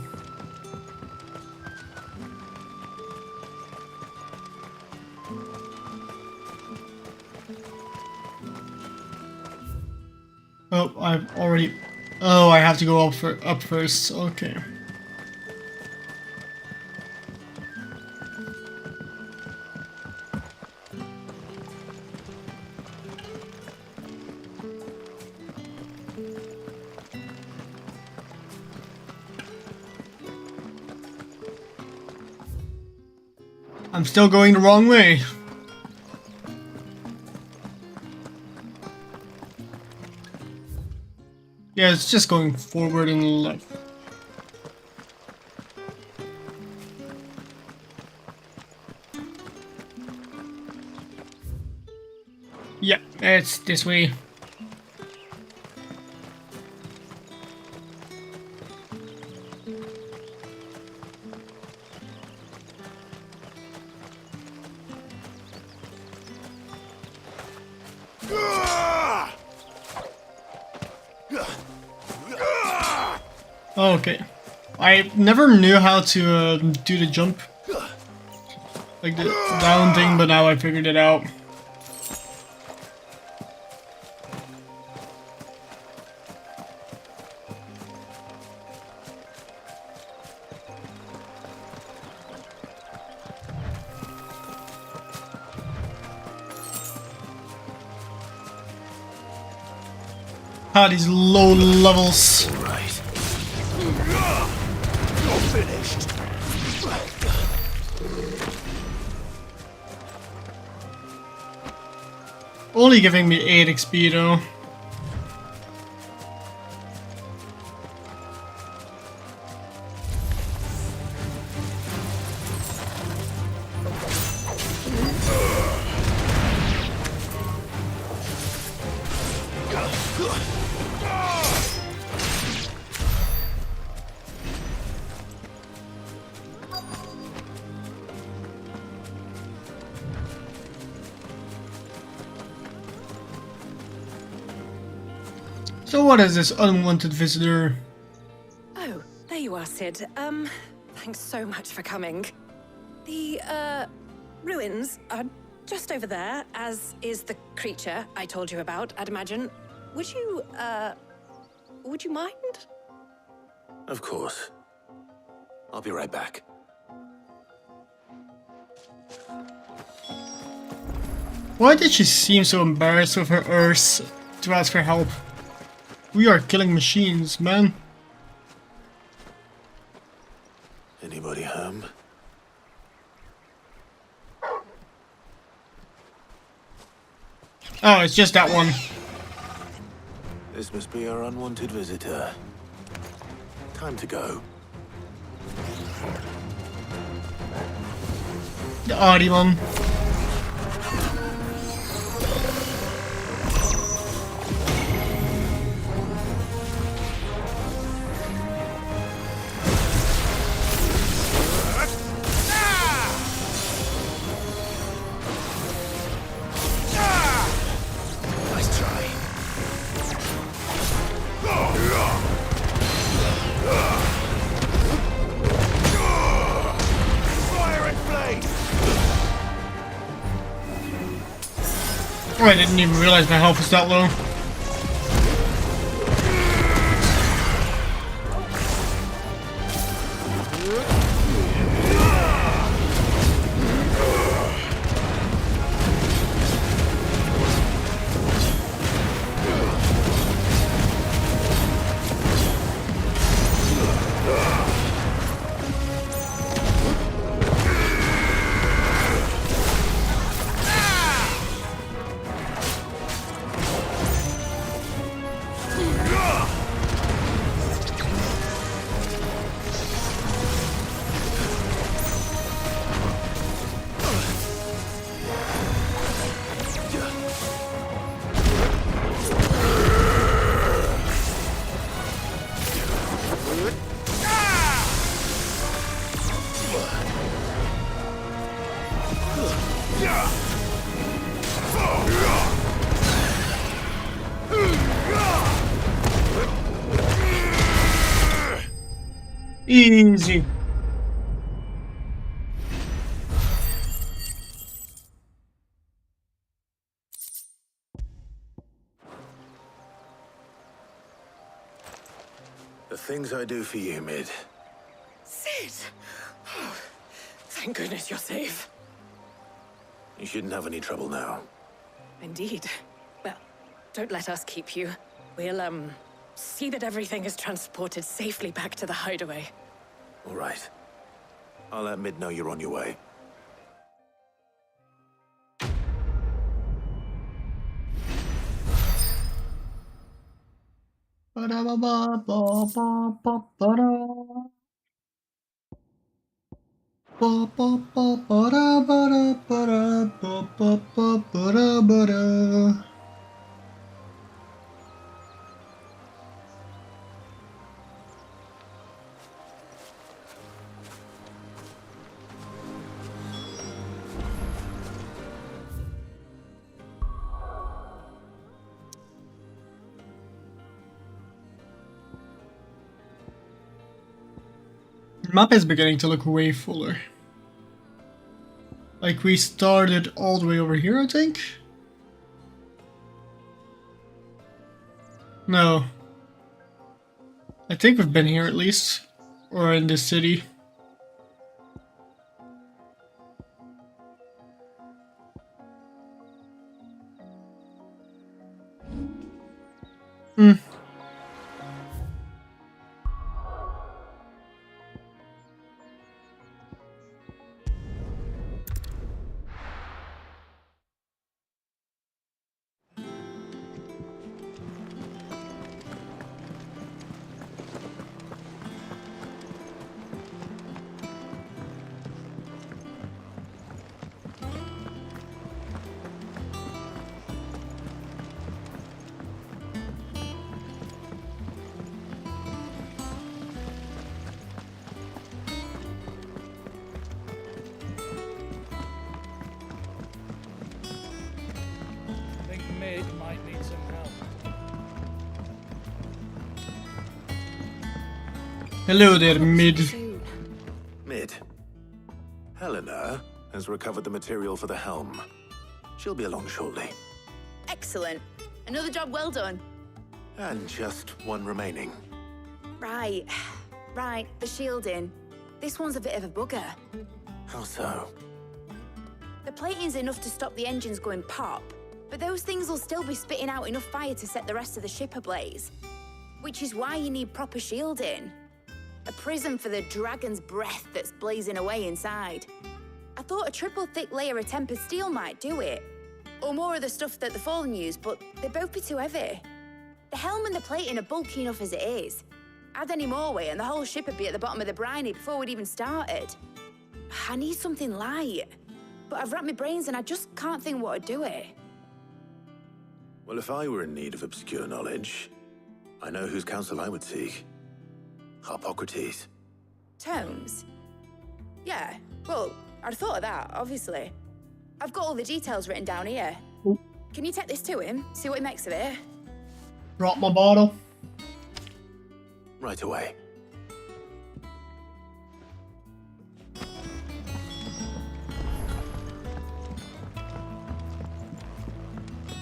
Oh, I've already... Oh, I have to go up first. Okay. I'm still going the wrong way. Yeah, it's just going forward and left. Yeah, it's this way. Okay. I never knew how to do the jump. Like the down thing, but now I figured it out. Ah, these low levels. Right. You're finished. Only giving me 8 XP though. So what is this unwanted visitor? Oh, there you you are, Sid. Thanks so much for coming. The, ruins are just over there, as is the creature I told you about, I'd imagine. Would you mind? Of course. I'll be right back. Why did she seem so embarrassed with her Earth to ask for help? We are killing machines, man. Anybody home? Oh, it's just that one. This must be our unwanted visitor. Time to go. The Audi one. Nice try. Fire and flame! Oh, I didn't even realize my health was that low. Easy. The things I do for you, Mid. Sid! Oh, thank goodness you're safe. You shouldn't have any trouble now. Indeed. Well, don't let us keep you. We'll, see that everything is transported safely back to the hideaway. All right. I'll let Mid know you're on your way. The map is beginning to look way fuller. Like we started all the way over here, I think? No. I think we've been here at least. Or in this city. Hmm. Hello there, Mid. Mid. Helena has recovered the material for the helm. She'll be along shortly. Excellent. Another job well done. And just one remaining. Right. Right, the shielding. This one's a bit of a bugger. How so? The plating's enough to stop the engines going pop, but those things will still be spitting out enough fire to set the rest of the ship ablaze. Which is why you need proper shielding. A prism for the dragon's breath that's blazing away inside. I thought a triple thick layer of tempered steel might do it. Or more of the stuff that the Fallen use, but they'd both be too heavy. The helm and the plating are bulky enough as it is. Add any more weight and the whole ship would be at the bottom of the briny before we'd even started. I need something light. But I've racked my brains and I just can't think what would do it. Well, if I were in need of obscure knowledge, I know whose counsel I would seek. Hippocrates. Tomes? Yeah, well, I'd thought of that, obviously. I've got all the details written down here. Can you take this to him, see what he makes of it? Drop my bottle. Right away.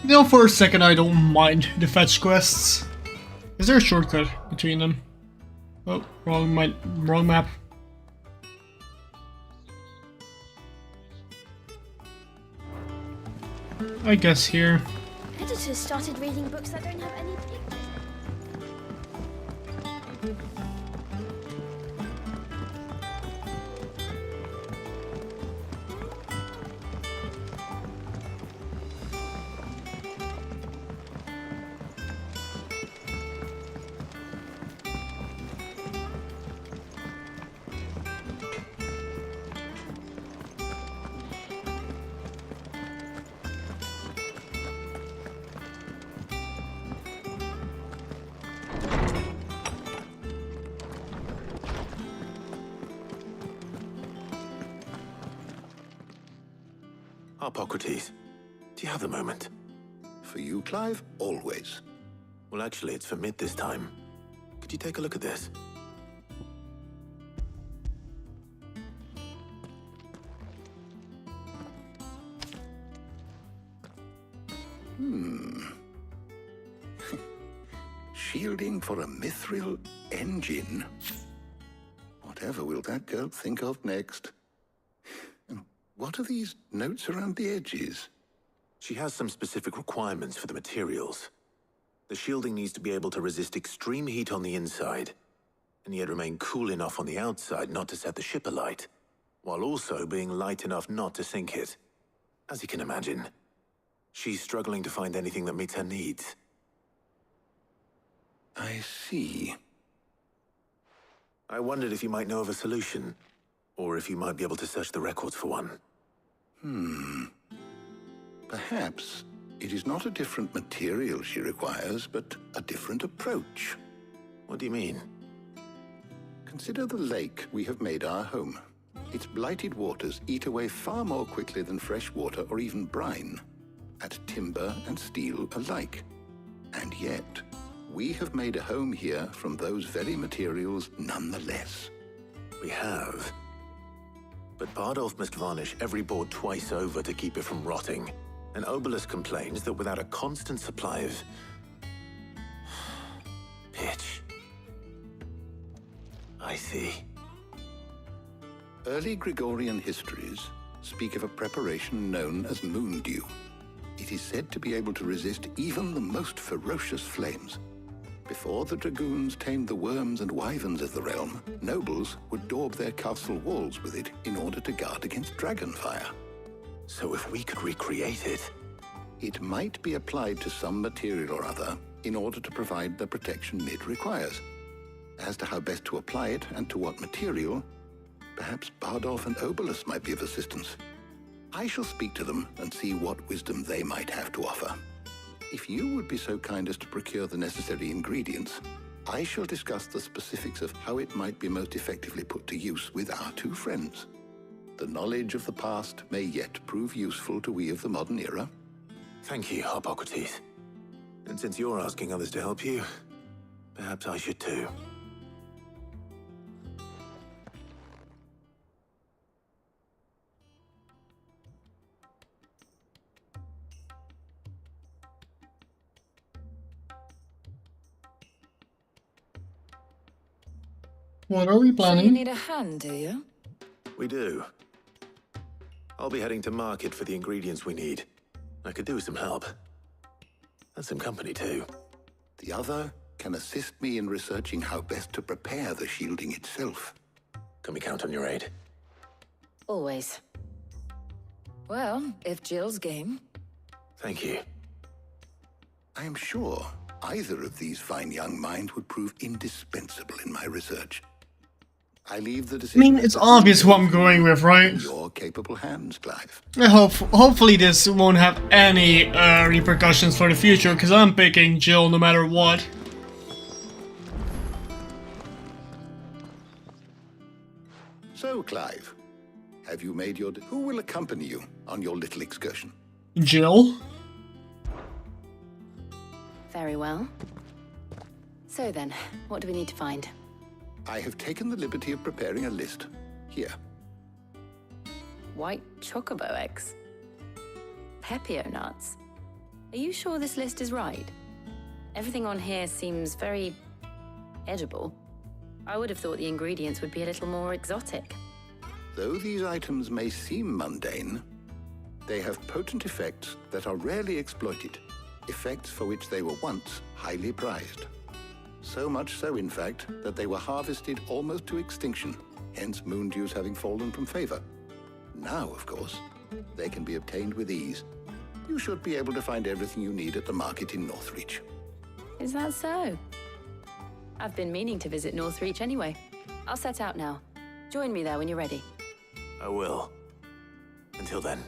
You know, for a second I don't mind the fetch quests. Is there a shortcut between them? Oh, wrong map. I guess here. Editors started reading books that don't have any pictures. Hippocrates, do you have a moment? For you, Clive, always. Well, actually, it's for Mid this time. Could you take a look at this? Shielding for a mithril engine. Whatever will that girl think of next? What are these notes around the edges? She has some specific requirements for the materials. The shielding needs to be able to resist extreme heat on the inside, and yet remain cool enough on the outside not to set the ship alight, while also being light enough not to sink it. As you can imagine, she's struggling to find anything that meets her needs. I see. I wondered if you might know of a solution, or if you might be able to search the records for one. Perhaps it is not a different material she requires, but a different approach. What do you mean? Consider the lake we have made our home. Its blighted waters eat away far more quickly than fresh water or even brine, at timber and steel alike. And yet, we have made a home here from those very materials nonetheless. We have. But Bardolph must varnish every board twice over to keep it from rotting. And Obelisk complains that without a constant supply of pitch. I see. Early Gregorian histories speak of a preparation known as moon dew. It is said to be able to resist even the most ferocious flames. Before the dragoons tamed the worms and wyverns of the realm, nobles would daub their castle walls with it in order to guard against dragonfire. So if we could recreate it... It might be applied to some material or other in order to provide the protection Mid requires. As to how best to apply it and to what material, perhaps Bardolph and Obelisk might be of assistance. I shall speak to them and see what wisdom they might have to offer. If you would be so kind as to procure the necessary ingredients, I shall discuss the specifics of how it might be most effectively put to use with our two friends. The knowledge of the past may yet prove useful to we of the modern era. Thank you, Hippocrates. And since you're asking others to help you, perhaps I should too. What are we So you planning? need a hand, do you? We do. I'll be heading to market for the ingredients we need. I could do with some help. And some company, too. The other can assist me in researching how best to prepare the shielding itself. Can we count on your aid? Always. Well, if Jill's game. Thank you. I am sure either of these fine young minds would prove indispensable in my research. I leave the I decision. mean, it's obvious who I'm going with, right? In your capable hands, Clive. Hopefully this won't have any repercussions for the future, because I'm picking Jill no matter what. So, Clive, have you made your... Who will accompany you on your little excursion? Jill? Very well. So then, what do we need to find? I have taken the liberty of preparing a list. Here. White chocobo eggs. Pepio nuts. Are you sure this list is right? Everything on here seems very edible. I would have thought the ingredients would be a little more exotic. Though these items may seem mundane, they have potent effects that are rarely exploited, effects for which they were once highly prized. So much so, in fact, that they were harvested almost to extinction, hence moon dews having fallen from favor. Now, of course, they can be obtained with ease. You should be able to find everything you need at the market in Northreach. Is that so? I've been meaning to visit Northreach anyway. I'll set out now. Join me there when you're ready. I will. Until then.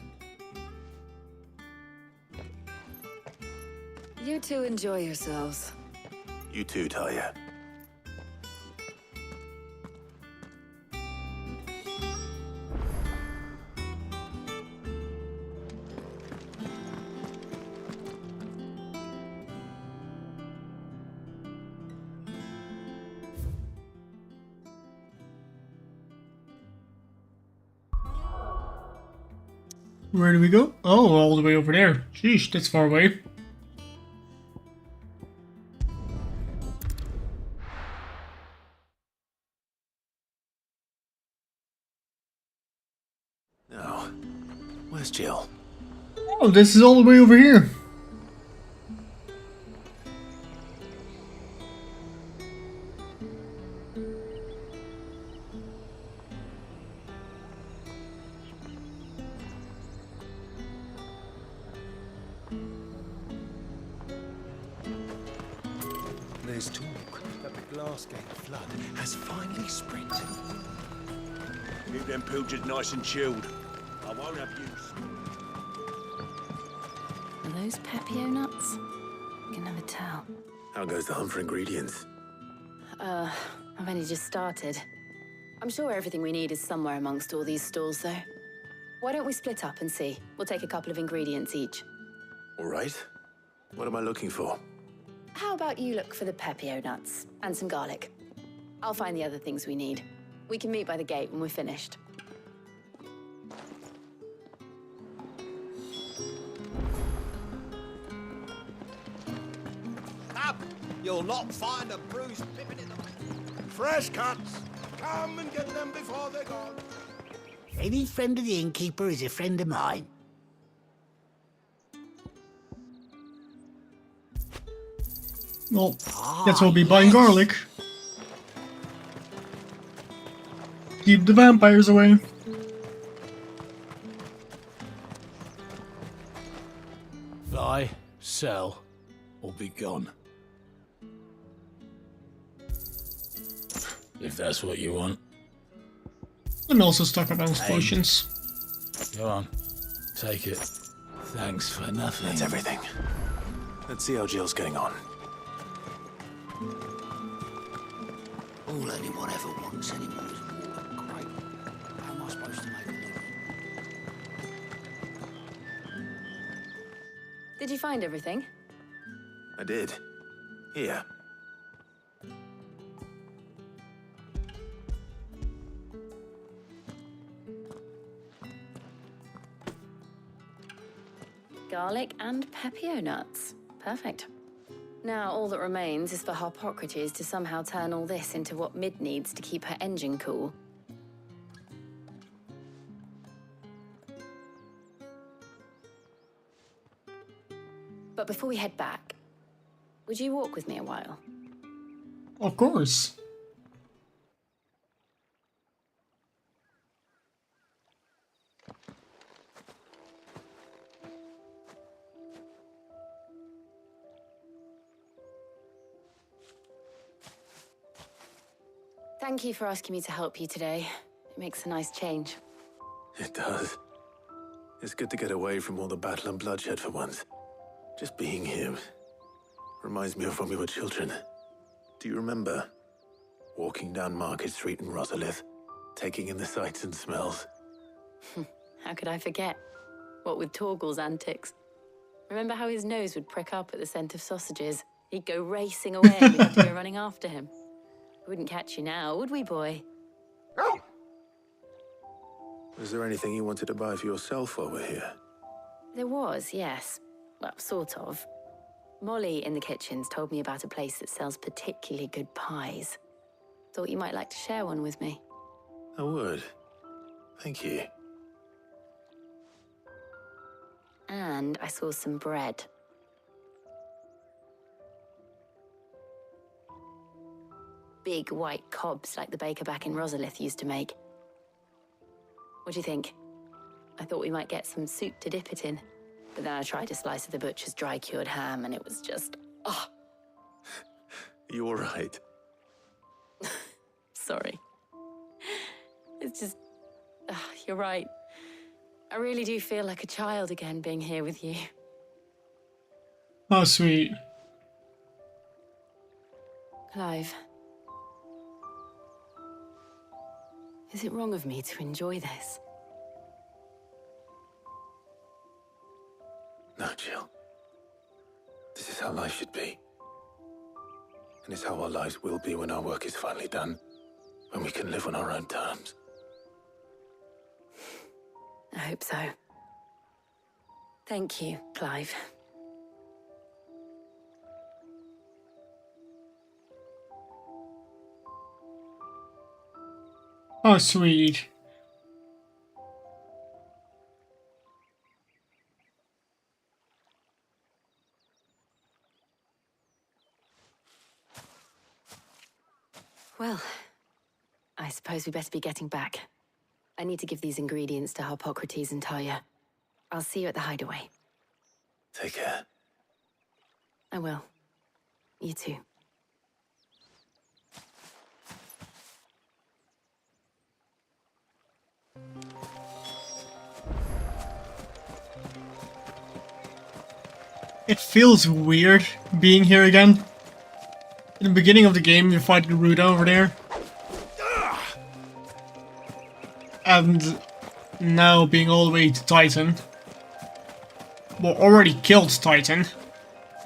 You two enjoy yourselves. You too, Talia. Where do we go? Oh, all the way over there. Sheesh, that's far away. Now, where's Jill? Oh, this is all the way over here. There's talk that the Glassgate flood has finally spread to the world. Keep them pilgers nice and chilled. I won't have use. Are those Pepio nuts? You can never tell. How goes the hunt for ingredients? I've only just started. I'm sure everything we need is somewhere amongst all these stalls, though. Why don't we split up and see? We'll take a couple of ingredients each. All right. What am I looking for? How about you look for the Pepio nuts and some garlic? I'll find the other things we need. We can meet by the gate when we're finished. Up! You'll not find a bruised pippin in the... Fresh cuts! Come and get them before they're gone. Any friend of the innkeeper is a friend of mine. Well, guess we'll be buying garlic. Keep the vampires away. Buy, sell, or be gone. If that's what you want. I'm also stuck on those potions. Go on, take it. Thanks for nothing. That's everything. Let's see how Jill's getting on. All anyone ever wants anymore is water. Great. How am I supposed to make a living? Did you find everything? I did. Here. Garlic and Pepio nuts. Perfect. Now all that remains is for Harpocrates to somehow turn all this into what Mid needs to keep her engine cool. But before we head back, would you walk with me a while? Of course. Thank you for asking me to help you today. It makes a nice change. It does. It's good to get away from all the battle and bloodshed for once. Just being here reminds me of when we were children. Do you remember? Walking down Market Street in Rosalith, taking in the sights and smells. How could I forget? What with Torgal's antics. Remember how his nose would prick up at the scent of sausages? He'd go racing away and we'd have to go running after him. We wouldn't catch you now, would we, boy? Was there anything you wanted to buy for yourself while we're here? There was, yes. Well, sort of. Molly in the kitchens told me about a place that sells particularly good pies. Thought you might like to share one with me. I would. Thank you. And I saw some bread. Big white cobs like the baker back in Rosalith used to make. What do you think? I thought we might get some soup to dip it in. But then I tried a slice of the butcher's dry-cured ham and it was just... oh. You all right? Sorry. It's just... you're right. I really do feel like a child again being here with you. Oh, sweet. Clive. Is it wrong of me to enjoy this? No, Jill. This is how life should be. And it's how our lives will be when our work is finally done. When we can live on our own terms. I hope so. Thank you, Clive. Oh, sweet. Well, I suppose we better be getting back. I need to give these ingredients to Harpocrates and Tarja. I'll see you at the hideaway. Take care. I will. You too. It feels weird being here again. In the beginning of the game, you fight Garuda over there. And now being all the way to Titan. Well, already killed Titan.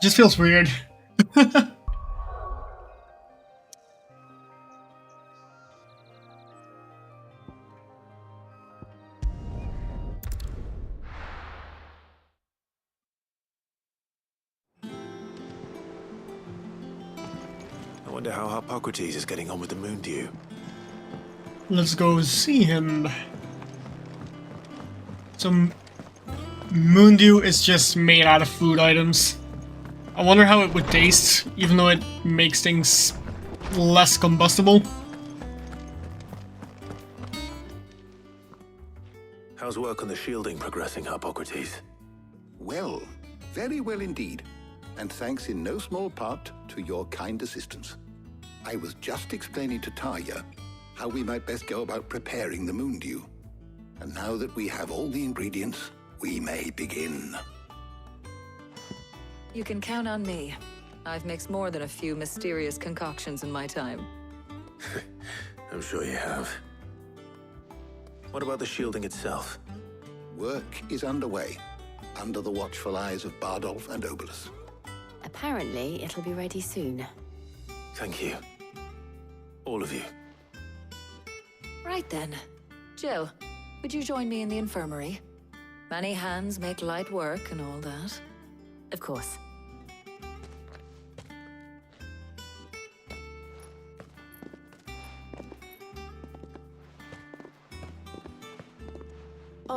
Just feels weird. I wonder how Harpocrates is getting on with the moon dew. Let's go see him. Some moon dew is just made out of food items. I wonder how it would taste, even though it makes things less combustible. How's work on the shielding progressing, Harpocrates? Well, very well indeed. And thanks in no small part to your kind assistance. I was just explaining to Tarja how we might best go about preparing the moon dew. And now that we have all the ingredients, we may begin. You can count on me. I've mixed more than a few mysterious concoctions in my time. I'm sure you have. What about the shielding itself? Work is underway, under the watchful eyes of Bardolph and Obolus. Apparently, it'll be ready soon. Thank you. All of you. Right then. Jill, would you join me in the infirmary? Many hands make light work and all that. Of course.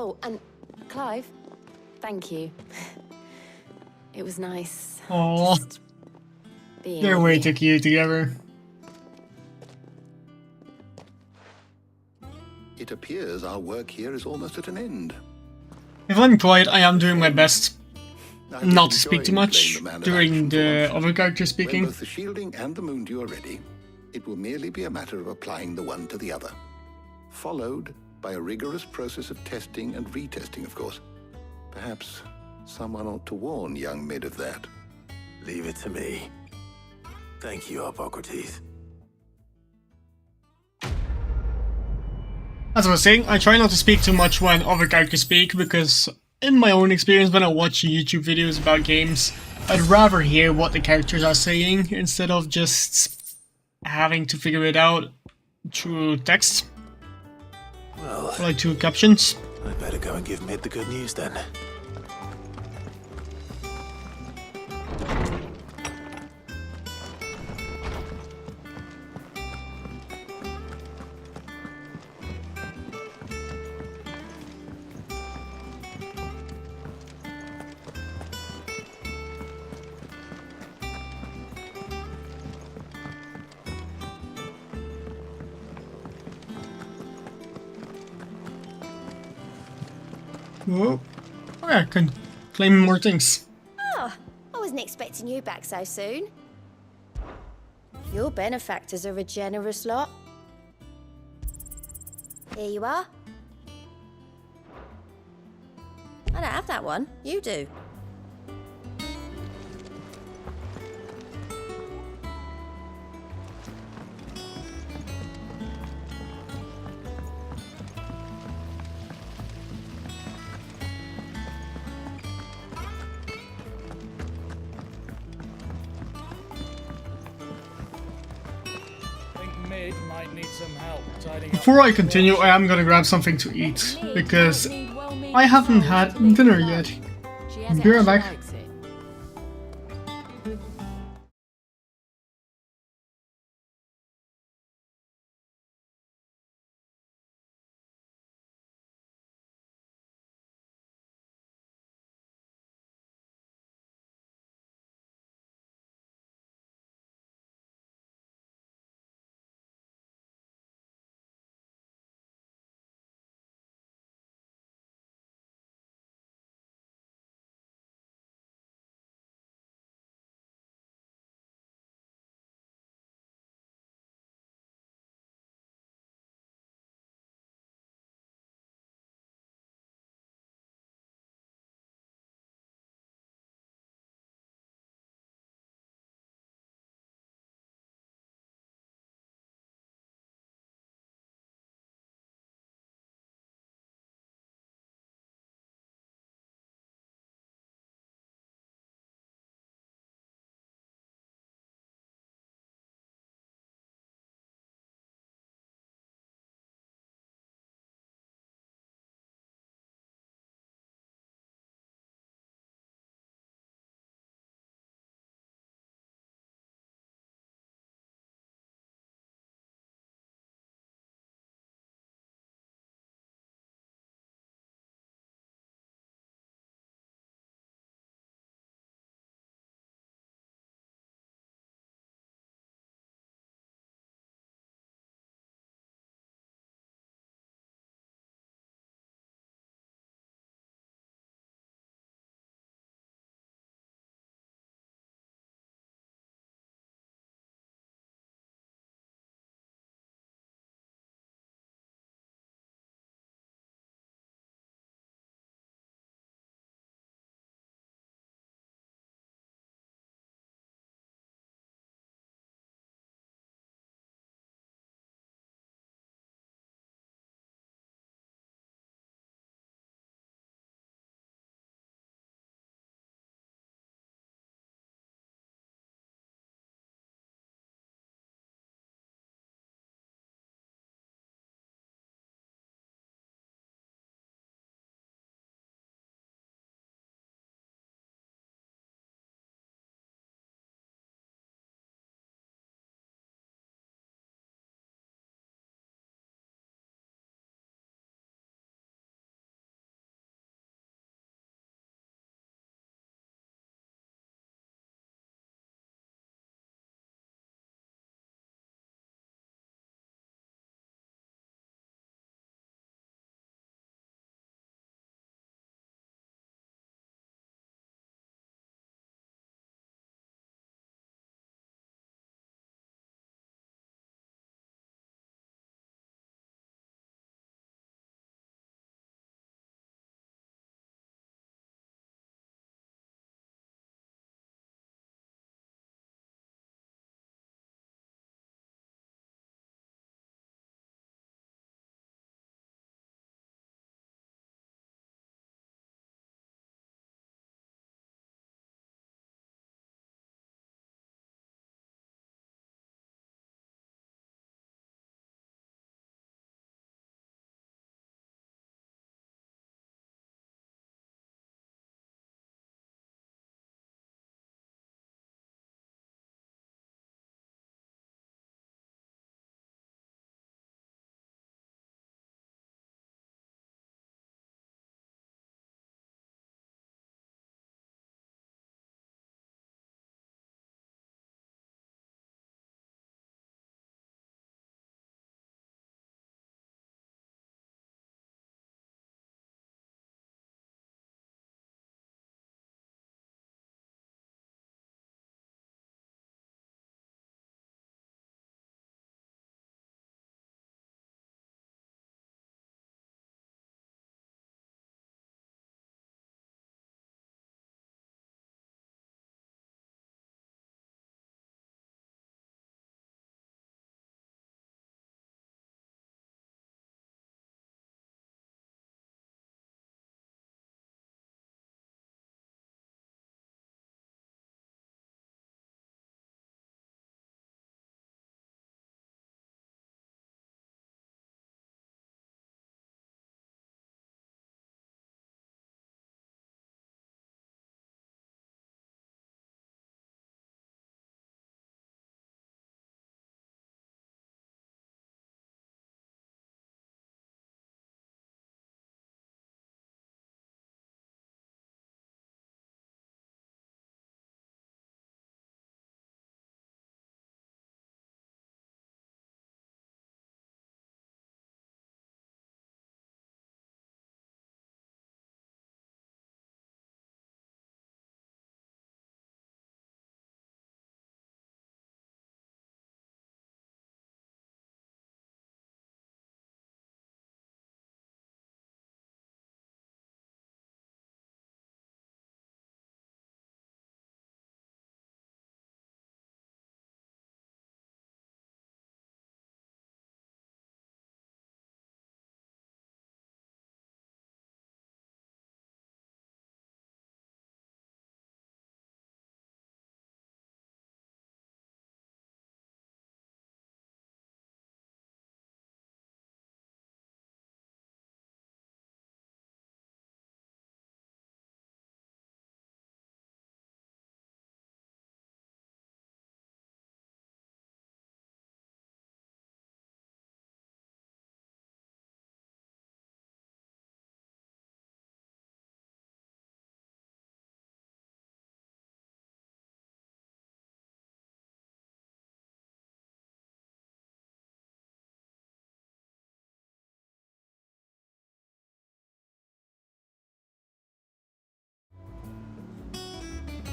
Oh, and Clive, thank you. It was nice. Aww. Being They're with way you. too cute together. It appears our work here is almost at an end. If I'm quiet, I am doing my best I not was to speak too enjoying much playing the man of during action for the once. other character When speaking. both the shielding and the moondew are ready, it will merely be a matter of applying the one to the other, followed by a rigorous process of testing and retesting, of course. Perhaps someone ought to warn young Mid of that. Leave it to me. Thank you, Hippocrates. As I was saying, I try not to speak too much when other characters speak because, in my own experience, when I watch YouTube videos about games, I'd rather hear what the characters are saying instead of just having to figure it out through text. Well, Or like through captions. I'd better go and give Mid the good news then. Whoa. Oh yeah, I can claim more things. Oh, I wasn't expecting you back so soon. Your benefactors are a generous lot. Here you are. I don't have that one. You do. I think Mid might need some help tidying up. Before I continue, I am gonna grab something to eat because I haven't had dinner yet. Be right back.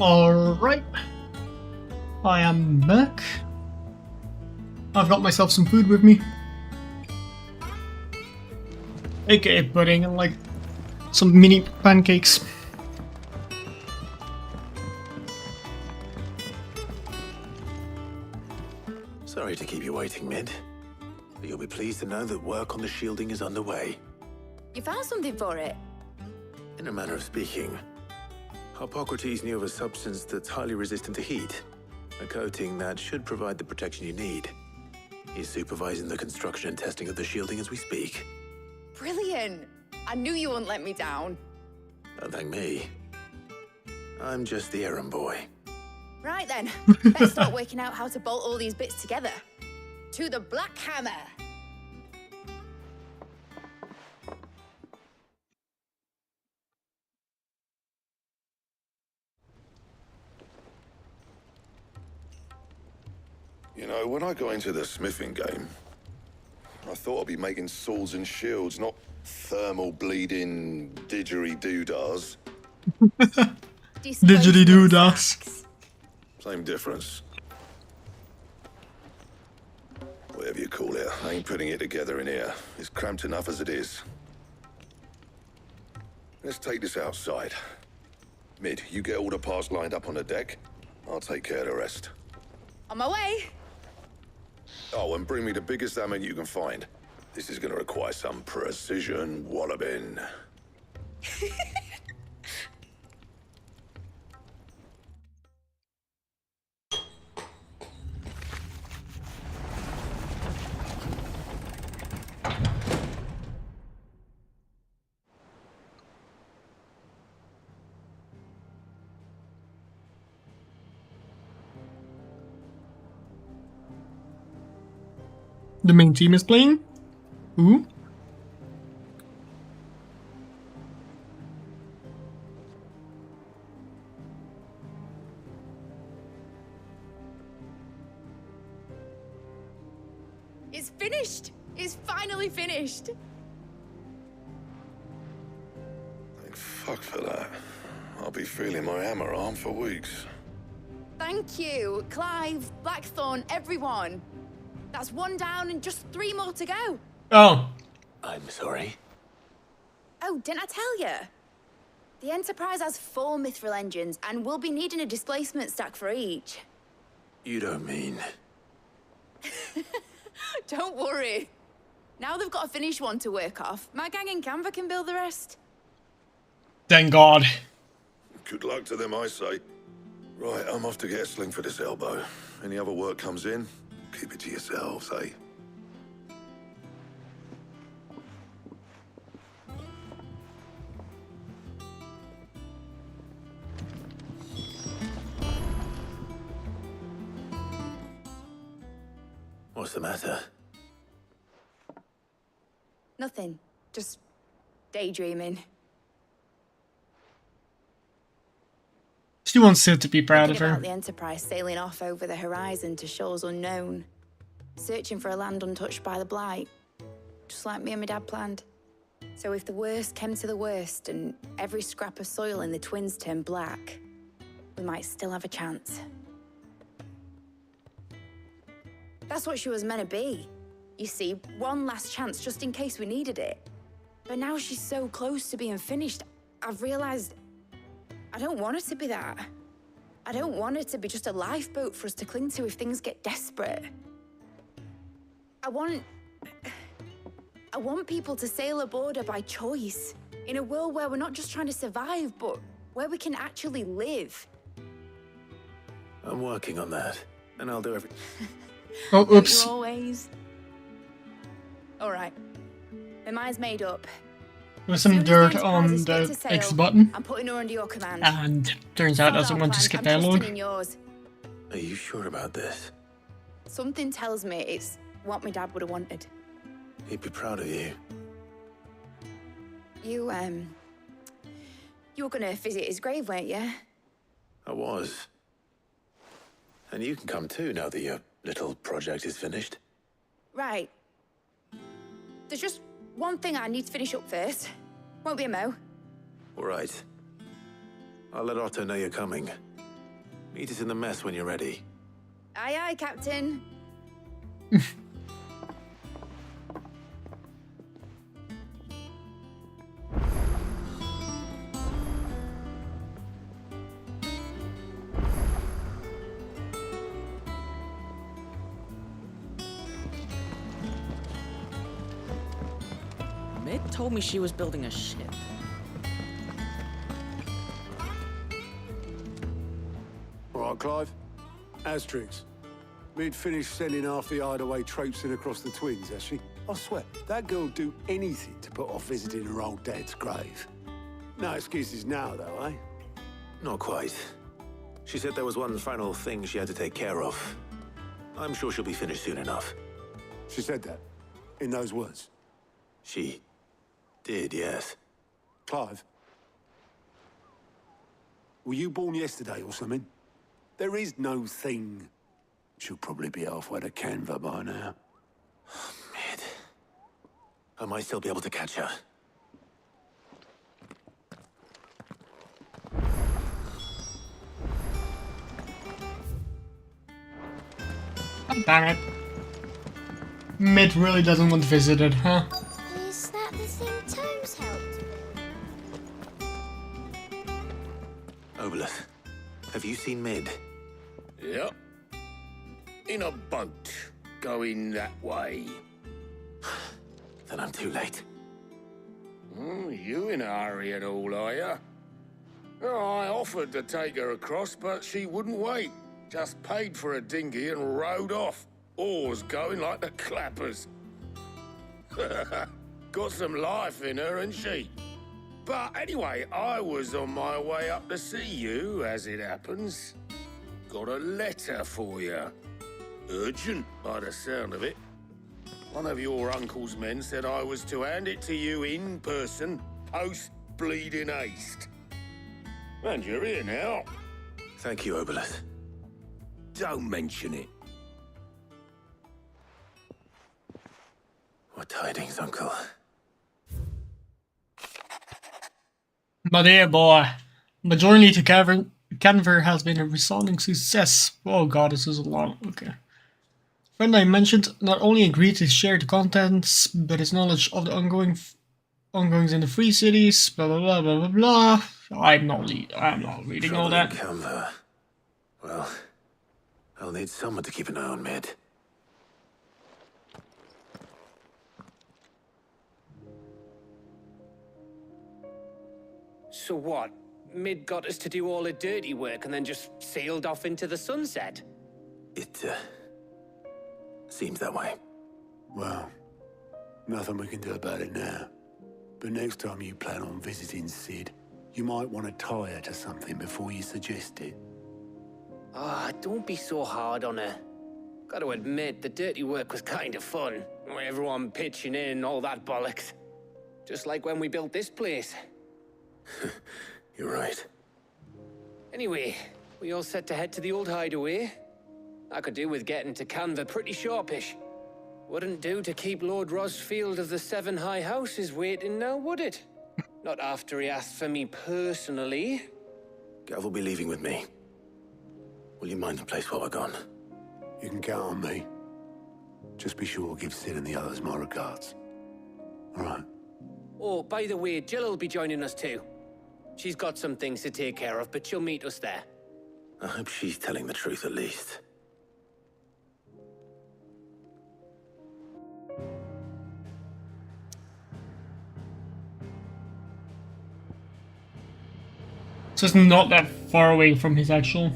Alright. I am back. I've got myself some food with me. AKA pudding and like some mini pancakes. Sorry to keep you waiting, Mid. But you'll be pleased to know that work on the shielding is underway. You found something for it? In a manner of speaking, Hippocrates knew of a substance that's highly resistant to heat. A coating that should provide the protection you need. He's supervising the construction and testing of the shielding as we speak. Brilliant! I knew you wouldn't let me down. Don't thank me. I'm just the errand boy. Right then, let's start working out how to bolt all these bits together. To the Black Hammer! You know, when I got into the smithing game, I thought I'd be making swords and shields, not thermal bleeding didgeridoo-dahs. Didgeridoo-dahs. Same difference. Whatever you call it, I ain't putting it together in here. It's cramped enough as it is. Let's take this outside. Mid, you get all the parts lined up on the deck. I'll take care of the rest. On my way! Oh, and bring me the biggest hammer you can find. This is gonna require some precision walloping. The main team is playing? Ooh. It's finished! It's finally finished! Thank fuck for that. I'll be feeling my hammer arm for weeks. Thank you, Clive, Blackthorn, everyone. That's one down and just 3 more to go. Oh. I'm sorry. Oh, didn't I tell you? The Enterprise has 4 mithril engines and we'll be needing a displacement stack for each. You don't mean... Don't worry. Now they've got a finished one to work off. My gang in Canva can build the rest. Thank God. Good luck to them, I say. Right, I'm off to get a sling for this elbow. Any other work comes in, keep it to yourselves, eh? What's the matter? Nothing. Just daydreaming. She wants Sid to be proud of Thinking her. about the Enterprise sailing off over the horizon to shores unknown. Searching for a land untouched by the Blight. Just like me and my dad planned. So if the worst came to the worst and every scrap of soil in the Twins turned black, we might still have a chance. That's what she was meant to be. You see, one last chance just in case we needed it. But now she's so close to being finished, I've realized I don't want it to be that. I don't want it to be just a lifeboat for us to cling to if things get desperate. I want people to sail aboard her by choice, in a world where we're not just trying to survive, but where we can actually live. I'm working on that, and I'll do everything. Oh, oops. Always. All right. My mind's made up. There's some dirt on the X button, I'm putting her under your command. and turns out doesn't want to skip dialogue. Are you sure about this? Something tells me it's what my dad would have wanted. He'd be proud of you. You were gonna visit his grave, weren't you? I was. And you can come too now that your little project is finished. Right. There's just one thing I need to finish up first. Won't be a mo. All right. I'll let Otto know you're coming. Meet us in the mess when you're ready. Aye, aye, Captain. Mid told me she was building a ship. All right, Clive. Asterix. We'd finished sending half the hideaway traipsing across the twins, has she? I swear, that girl'd do anything to put off visiting her old dad's grave. No excuses now, though, eh? Not quite. She said there was one final thing she had to take care of. I'm sure she'll be finished soon enough. She said that? In those words? She did, yes. Clive? Were you born yesterday or something? There is no thing. She'll probably be halfway to Canva by now. Mid. I might still be able to catch her. Damn it. Mid really doesn't want visited, huh? Is that the thing Tomes helped with? Obelus, have you seen Mid? Yep. In a boat, going that way. Then I'm too late. You in a hurry and all, are you? Oh, I offered to take her across, but she wouldn't wait. Just paid for a dinghy and rowed off. Oars going like the clappers. Got some life in her, ain't she? But anyway, I was on my way up to see you, as it happens. Got a letter for you. Urgent, by the sound of it. One of your uncle's men said I was to hand it to you in person, post-bleeding haste. And you're here now. Thank you, Obelus. Don't mention it. What tidings, Uncle? My dear boy, the journey to Canver has been a resounding success. Oh god, this is a long... okay. Friend I mentioned not only agreed to share the contents, but his knowledge of the ongoings in the Free Cities, blah blah blah blah blah blah. I'm not reading all that. Canva. Well, I'll need someone to keep an eye on Mid. So what? Mid got us to do all the dirty work and then just sailed off into the sunset? It, seems that way. Well, nothing we can do about it now. But next time you plan on visiting Sid, you might want to tie her to something before you suggest it. Ah, don't be so hard on her. Got to admit, the dirty work was kind of fun. Everyone pitching in, all that bollocks. Just like when we built this place. You're right. Anyway, we all set to head to the old hideaway. I could do with getting to Canva pretty sharpish. Wouldn't do to keep Lord Rosfield of the Seven High Houses waiting now, would it? Not after he asked for me personally. Gav will be leaving with me. Will you mind the place while we're gone? You can count on me. Just be sure to give Sid and the others my regards. All right. Oh, by the way, Jill will be joining us too. She's got some things to take care of, but she'll meet us there. I hope she's telling the truth at least. So it's not that far away from his actual...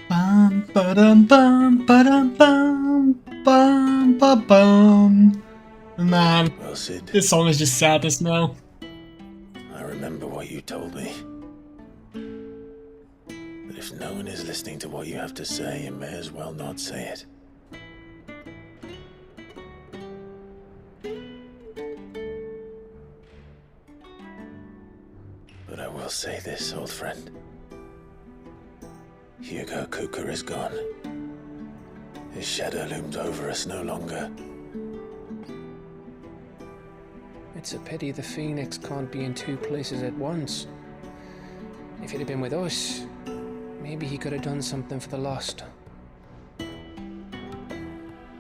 Bum ba-dum bum ba-dum bum bum ba bum. Man, Well, Sid, this song is just sadness now. I remember what you told me. But if no one is listening to what you have to say, you may as well not say it. But I will say this, old friend. Hugo Kuka is gone. His shadow looms over us no longer. It's a pity the Phoenix can't be in two places at once. If he'd have been with us, maybe he could have done something for the lost.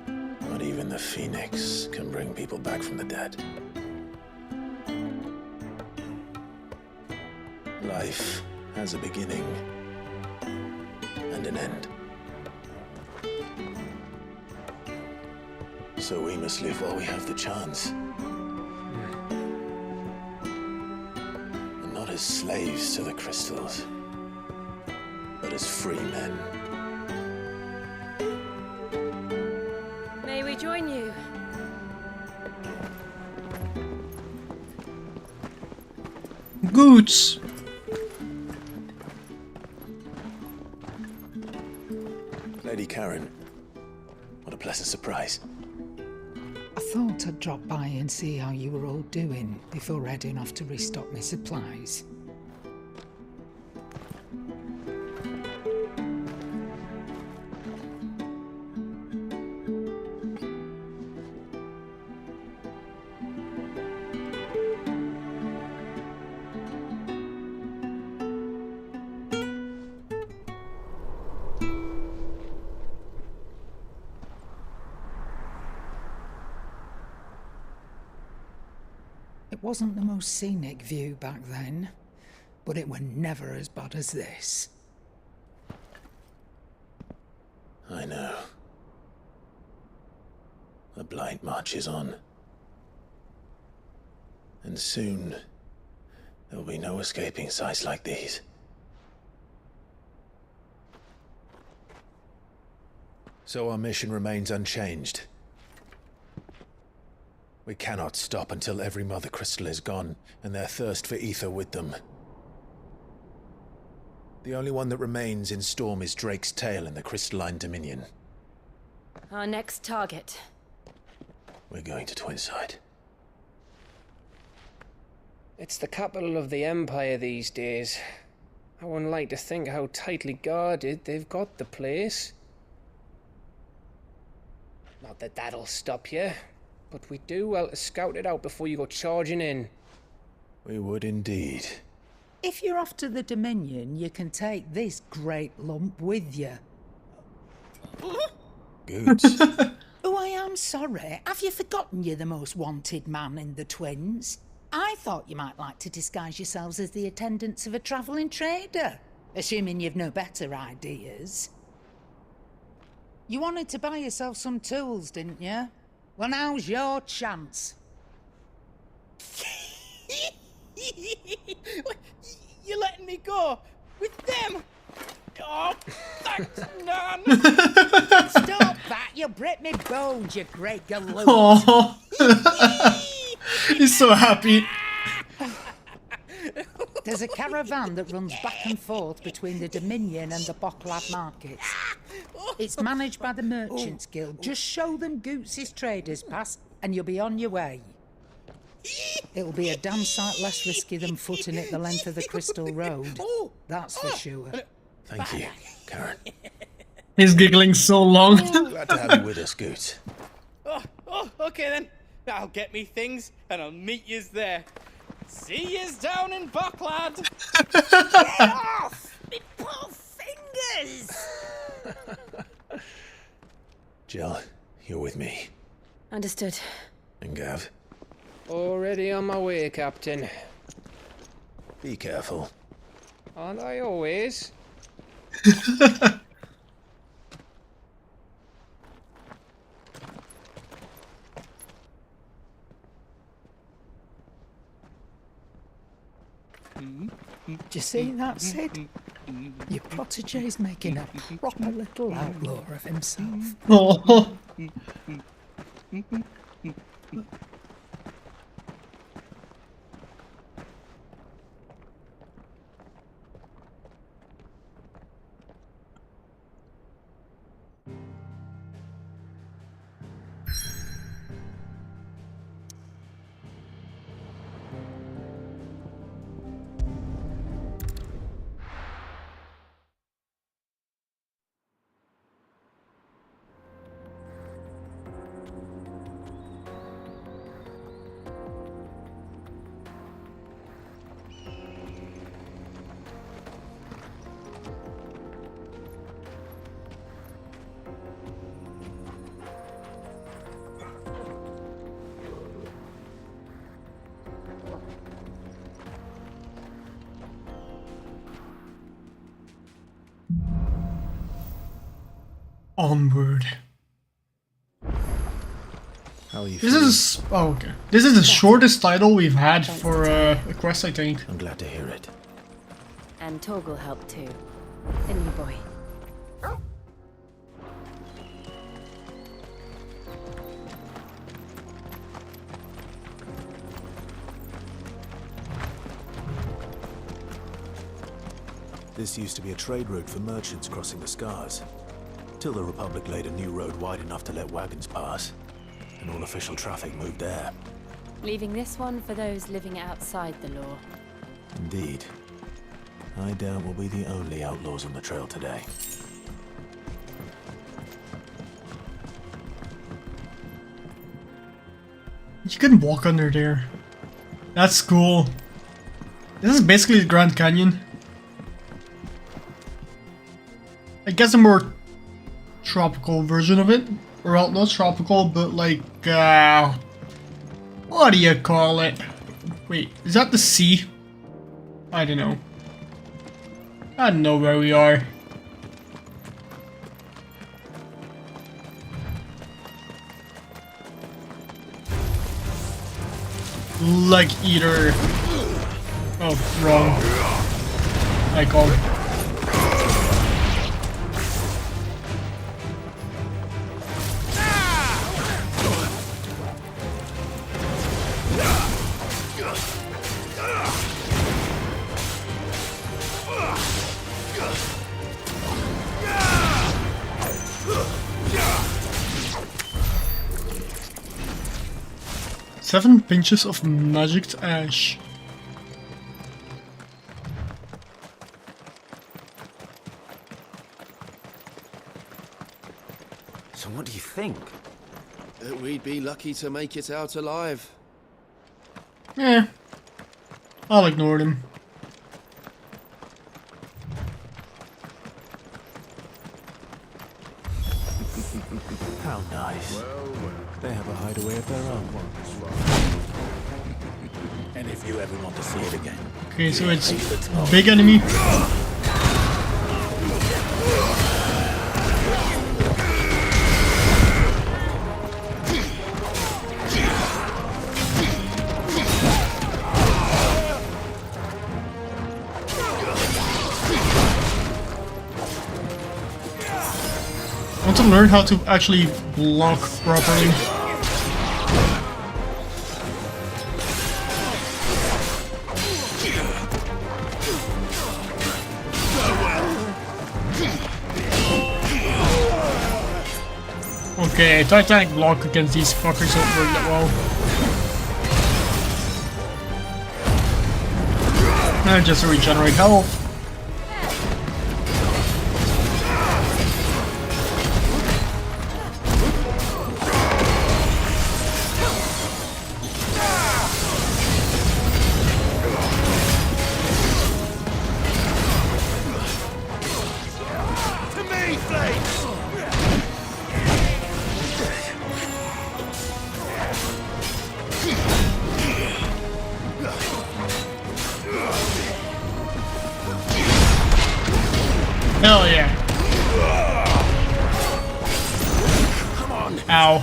Not even the Phoenix can bring people back from the dead. Life has a beginning and an end. So we must live while we have the chance. And not as slaves to the crystals, but as free men. May we join you? Goods. Lady Karen, what a pleasant surprise. I thought I'd drop by and see how you were all doing before heading off to restock my supplies. It wasn't the most scenic view back then, but it were never as bad as this. I know. The Blight marches on. And soon, there will be no escaping sights like these. So our mission remains unchanged. We cannot stop until every Mother Crystal is gone, and their thirst for ether with them. The only one that remains in Storm is Drake's tail in the Crystalline Dominion. Our next target. We're going to Twinside. It's the capital of the Empire these days. I wouldn't like to think how tightly guarded they've got the place. Not that that'll stop you, but we do well to scout it out before you go charging in. We would indeed. If you're off to the Dominion, you can take this great lump with you. Good. Oh, I am sorry. Have you forgotten you're the most wanted man in the Twins? I thought you might like to disguise yourselves as the attendants of a travelling trader, assuming you've no better ideas. You wanted to buy yourself some tools, didn't you? Well, now's your chance. You're letting me go with them? Oh, thanks, Nan. Stop that! You'll break me bones, you great galoot. Oh, he's so happy. There's a caravan that runs back and forth between the Dominion and the Bocklad markets. It's managed by the Merchants Guild. Just show them Goots' traders pass and you'll be on your way. It'll be a damn sight less risky than footing it the length of the Crystal Road. That's for sure. Thank you, Karen. He's giggling so long. Glad to have you with us, Goot. Oh, okay then. I'll get me things and I'll meet yous there. See yous down in Bocklad. Get off! Me poor fingers! Jill, you're with me. Understood. And Gav, Already on my way, Captain. be careful. Aren't I always? Do you see that, Sid? Your protege's making a proper little outlaw of himself. Oh. Onward. How are you This feeling? is... oh, okay. This is the shortest title we've had for a quest, I think. I'm glad to hear it. And Torgal helped too. The new boy. This used to be a trade route for merchants crossing the Scars, till the Republic laid a new road wide enough to let wagons pass, and all official traffic moved there. Leaving this one for those living outside the law. Indeed. I doubt we'll be the only outlaws on the trail today. You can walk under there. That's cool. This is basically the Grand Canyon. I guess a more tropical version of it. Or well, not tropical, but like, what do you call it? Wait, is that the sea? I don't know. I don't know where we are. Like either... oh, wrong. Icon. Seven pinches of magicked ash. So what do you think? That we'd be lucky to make it out alive. Eh. I'll ignore them. How nice. They have a hideaway of their own. And if you ever want to see it again. Okay, so it's big enemy. I want to learn how to actually block properly. Okay, Titanic block against these fuckers don't work that well. And just regenerate health. Hell yeah. Come on. Ow.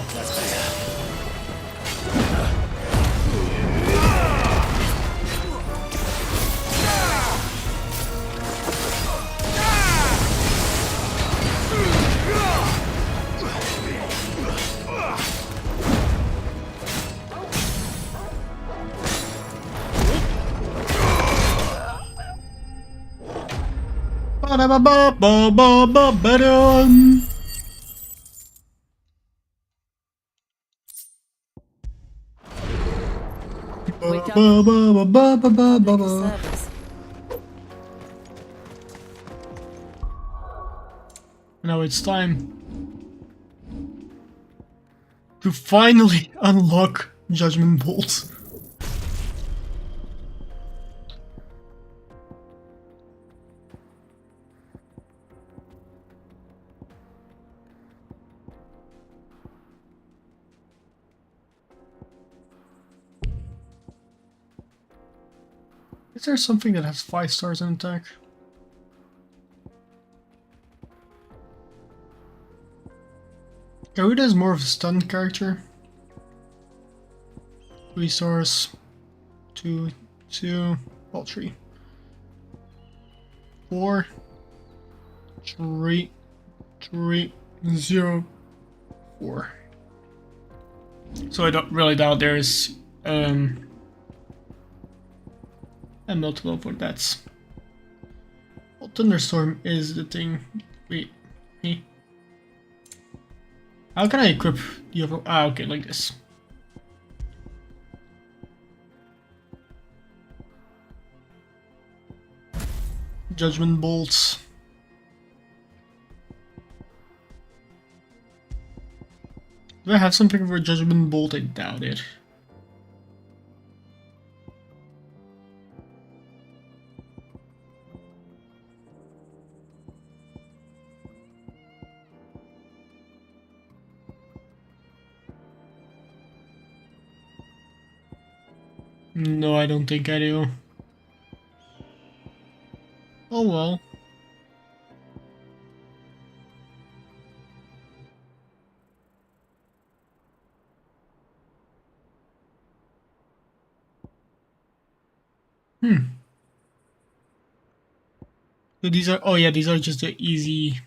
Ba-da-ba-ba-ba-ba-ba-dum. Ba-ba-ba-ba-ba-ba-ba-ba. Now it's time to finally unlock Judgment Bolt. Is there something that has 5 stars in attack? Garuda is more of a stunned character. 3 stars. 2, 2, well 3. 4, 3, 3, 0, 4. So I don't really doubt there is a multiple for that. Well, Thunderstorm is the thing. Wait, me. How can I equip the other? Ah, okay, like this. Judgment bolts. Do I have something for Judgment Bolt? I doubt it. No, I don't think I do. Oh well. So these are, oh yeah, these are just the easy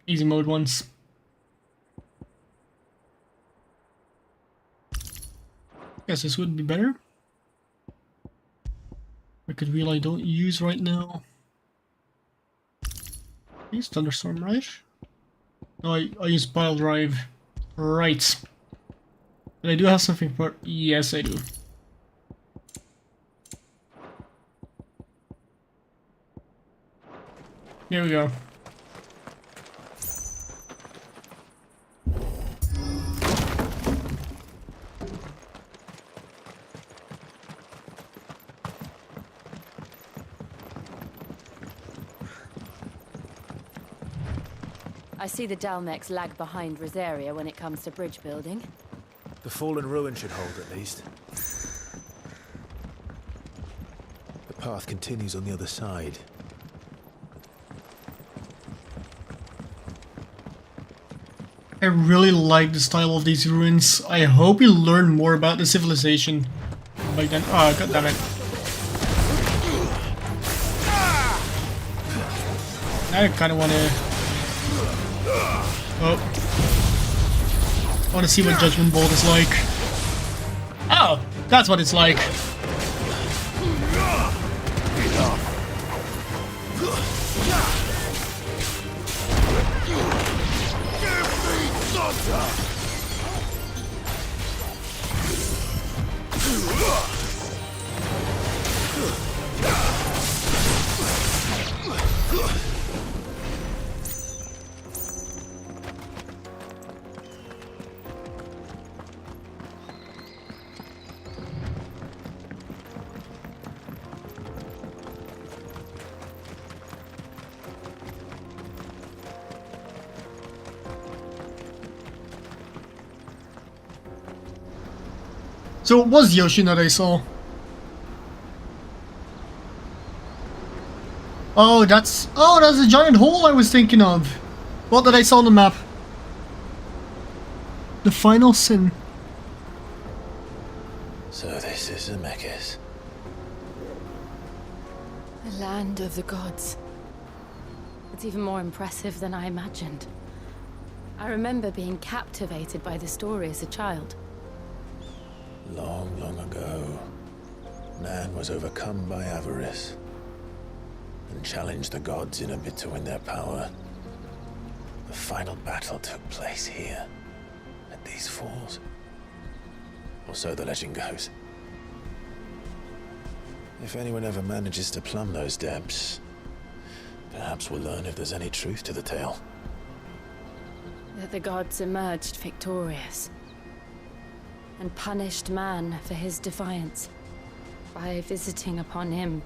mode ones. Guess this would be better. I could wheel I don't use right now. Use Thunderstorm, right? No, I use Pile Drive. Right. But I do have something for, yes I do. There we go. I see the Dalmex lag behind Rosaria when it comes to bridge building. The fallen ruin should hold at least. The path continues on the other side. I really like the style of these ruins. I hope we learn more about the civilization back then. Oh, god damn it. I kinda wanna... Oh. I wanna see what Judgment Bolt is like. Oh! That's what it's like. So it was the ocean that I saw. Oh, that's a giant hole I was thinking of. What did I saw on the map? The final sin. So this is Zemeckis. The land of the gods. It's even more impressive than I imagined. I remember being captivated by the story as a child. Long, long ago, man was overcome by avarice and challenged the gods in a bid to win their power. The final battle took place here, at these falls. Or so the legend goes. If anyone ever manages to plumb those depths, perhaps we'll learn if there's any truth to the tale. That the gods emerged victorious and punished man for his defiance by visiting upon him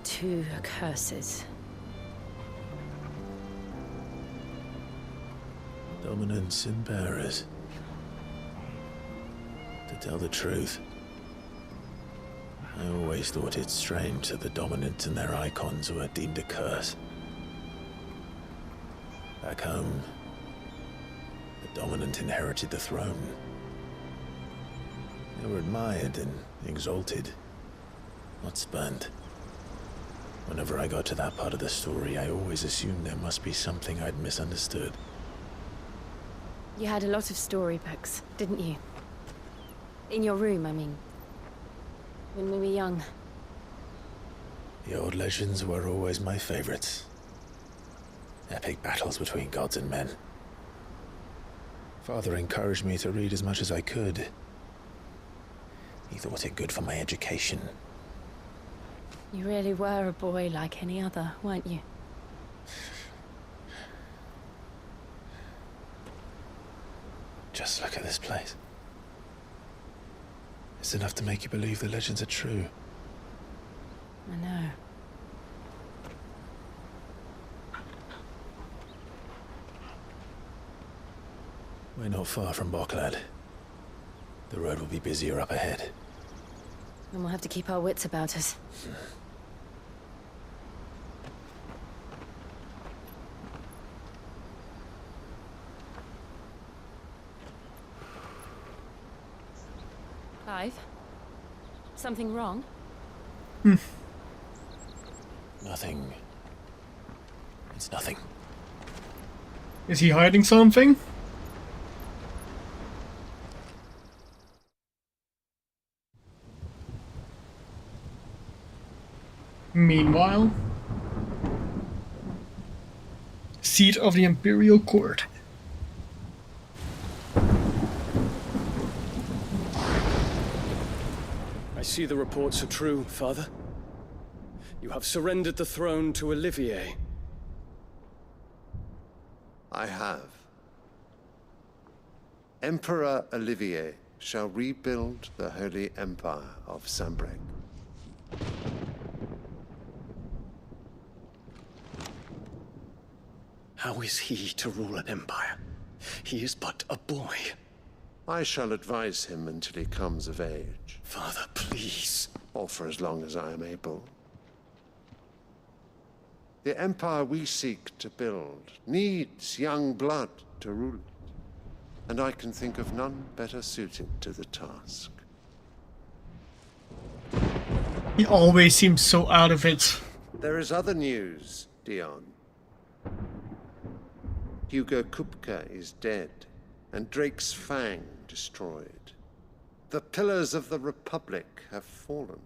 2 curses. Dominant sin bearers. To tell the truth, I always thought it strange that the dominant and their icons were deemed a curse. Back home, dominant inherited the throne. They were admired and exalted, not spurned. Whenever I got to that part of the story, I always assumed there must be something I'd misunderstood. You had a lot of storybooks, didn't you? In your room, I mean. When we were young. The old legends were always my favorites. Epic battles between gods and men. Father encouraged me to read as much as I could. He thought it good for my education. You really were a boy like any other, weren't you? Just look at this place. It's enough to make you believe the legends are true. I know. We're not far from Boklad. The road will be busier up ahead. Then we'll have to keep our wits about us. Clive? Something wrong? Nothing. It's nothing. Is he hiding something? Meanwhile, seat of the Imperial Court. I see the reports are true, Father. You have surrendered the throne to Olivier. I have. Emperor Olivier shall rebuild the Holy Empire of Sanbreque. How is he to rule an empire? He is but a boy. I shall advise him until he comes of age. Father, please. Or for as long as I am able. The empire we seek to build needs young blood to rule it. And I can think of none better suited to the task. He always seems so out of it. There is other news, Dion. Hugo Kupka is dead, and Drake's Fang destroyed. The pillars of the Republic have fallen.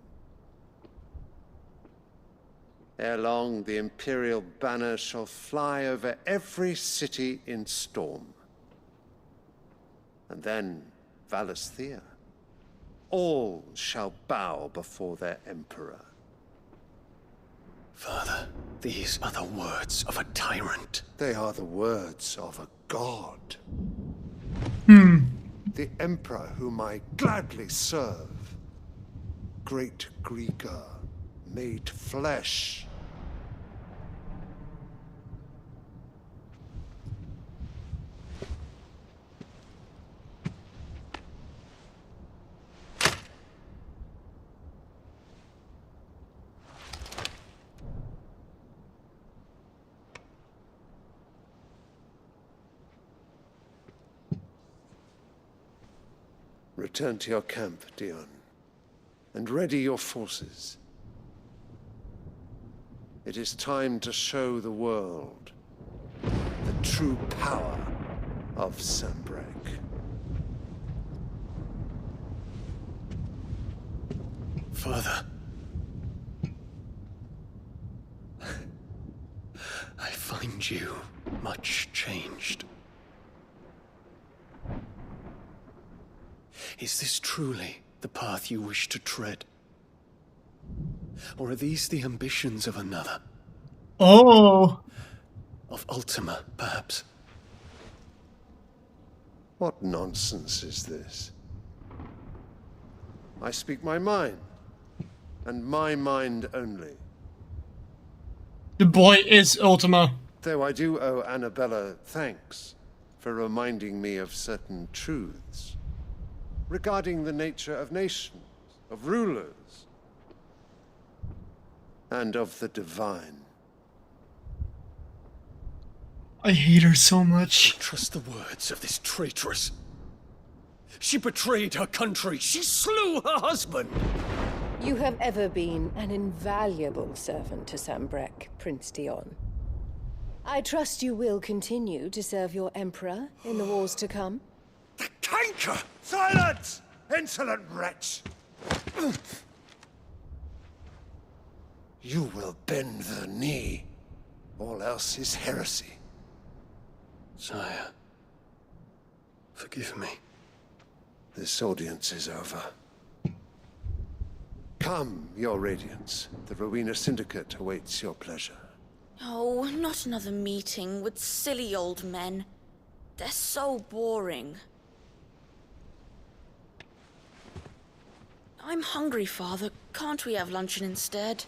Ere long, the Imperial banner shall fly over every city in Storm. And then, Valisthea. All shall bow before their Emperor. Father, these are the words of a tyrant. They are the words of a god. The Emperor whom I gladly serve. Great Greeker, made flesh. Return to your camp, Dion, and ready your forces. It is time to show the world the true power of Sanbreque. Father. I find you much changed. Is this truly the path you wish to tread? Or are these the ambitions of another? Oh! Of Ultima, perhaps? What nonsense is this? I speak my mind, and my mind only. The boy is Ultima. Though I do owe Annabella thanks for reminding me of certain truths regarding the nature of nations, of rulers, and of the divine. I hate her so much. Trust the words of this traitress. She betrayed her country. She slew her husband. You have ever been an invaluable servant to Sambrek, Prince Dion. I trust you will continue to serve your Emperor in the wars to come. The canker! Silence! Insolent wretch! You will bend the knee. All else is heresy. Sire, forgive me. This audience is over. Come, your Radiance. The Rowena Syndicate awaits your pleasure. Oh, not another meeting with silly old men. They're so boring. I'm hungry, Father. Can't we have luncheon instead?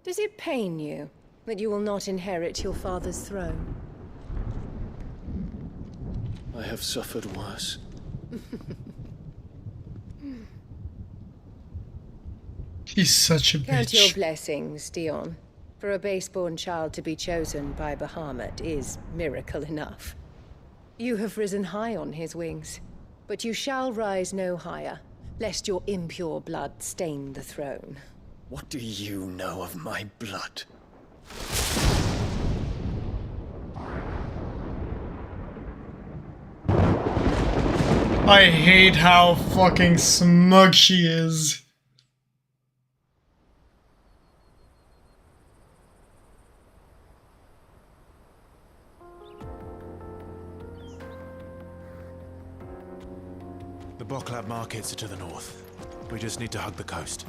Does it pain you that you will not inherit your father's throne? I have suffered worse. He's such a Count your bitch. blessings, Dion. For a base-born child to be chosen by Bahamut is miracle enough. You have risen high on his wings, but you shall rise no higher, lest your impure blood stain the throne. What do you know of my blood? I hate how fucking smug she is. The Boklab markets are to the north. We just need to hug the coast.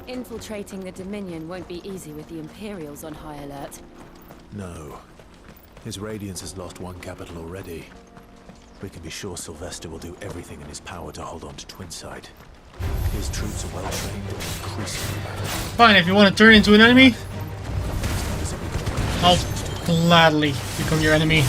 Infiltrating the Dominion won't be easy with the Imperials on high alert. No. His Radiance has lost one capital already. We can be sure Sylvester will do everything in his power to hold on to Twinside. His troops are well trained and increasingly battle. Fine, if you want to turn into an enemy, I'll gladly become your enemy.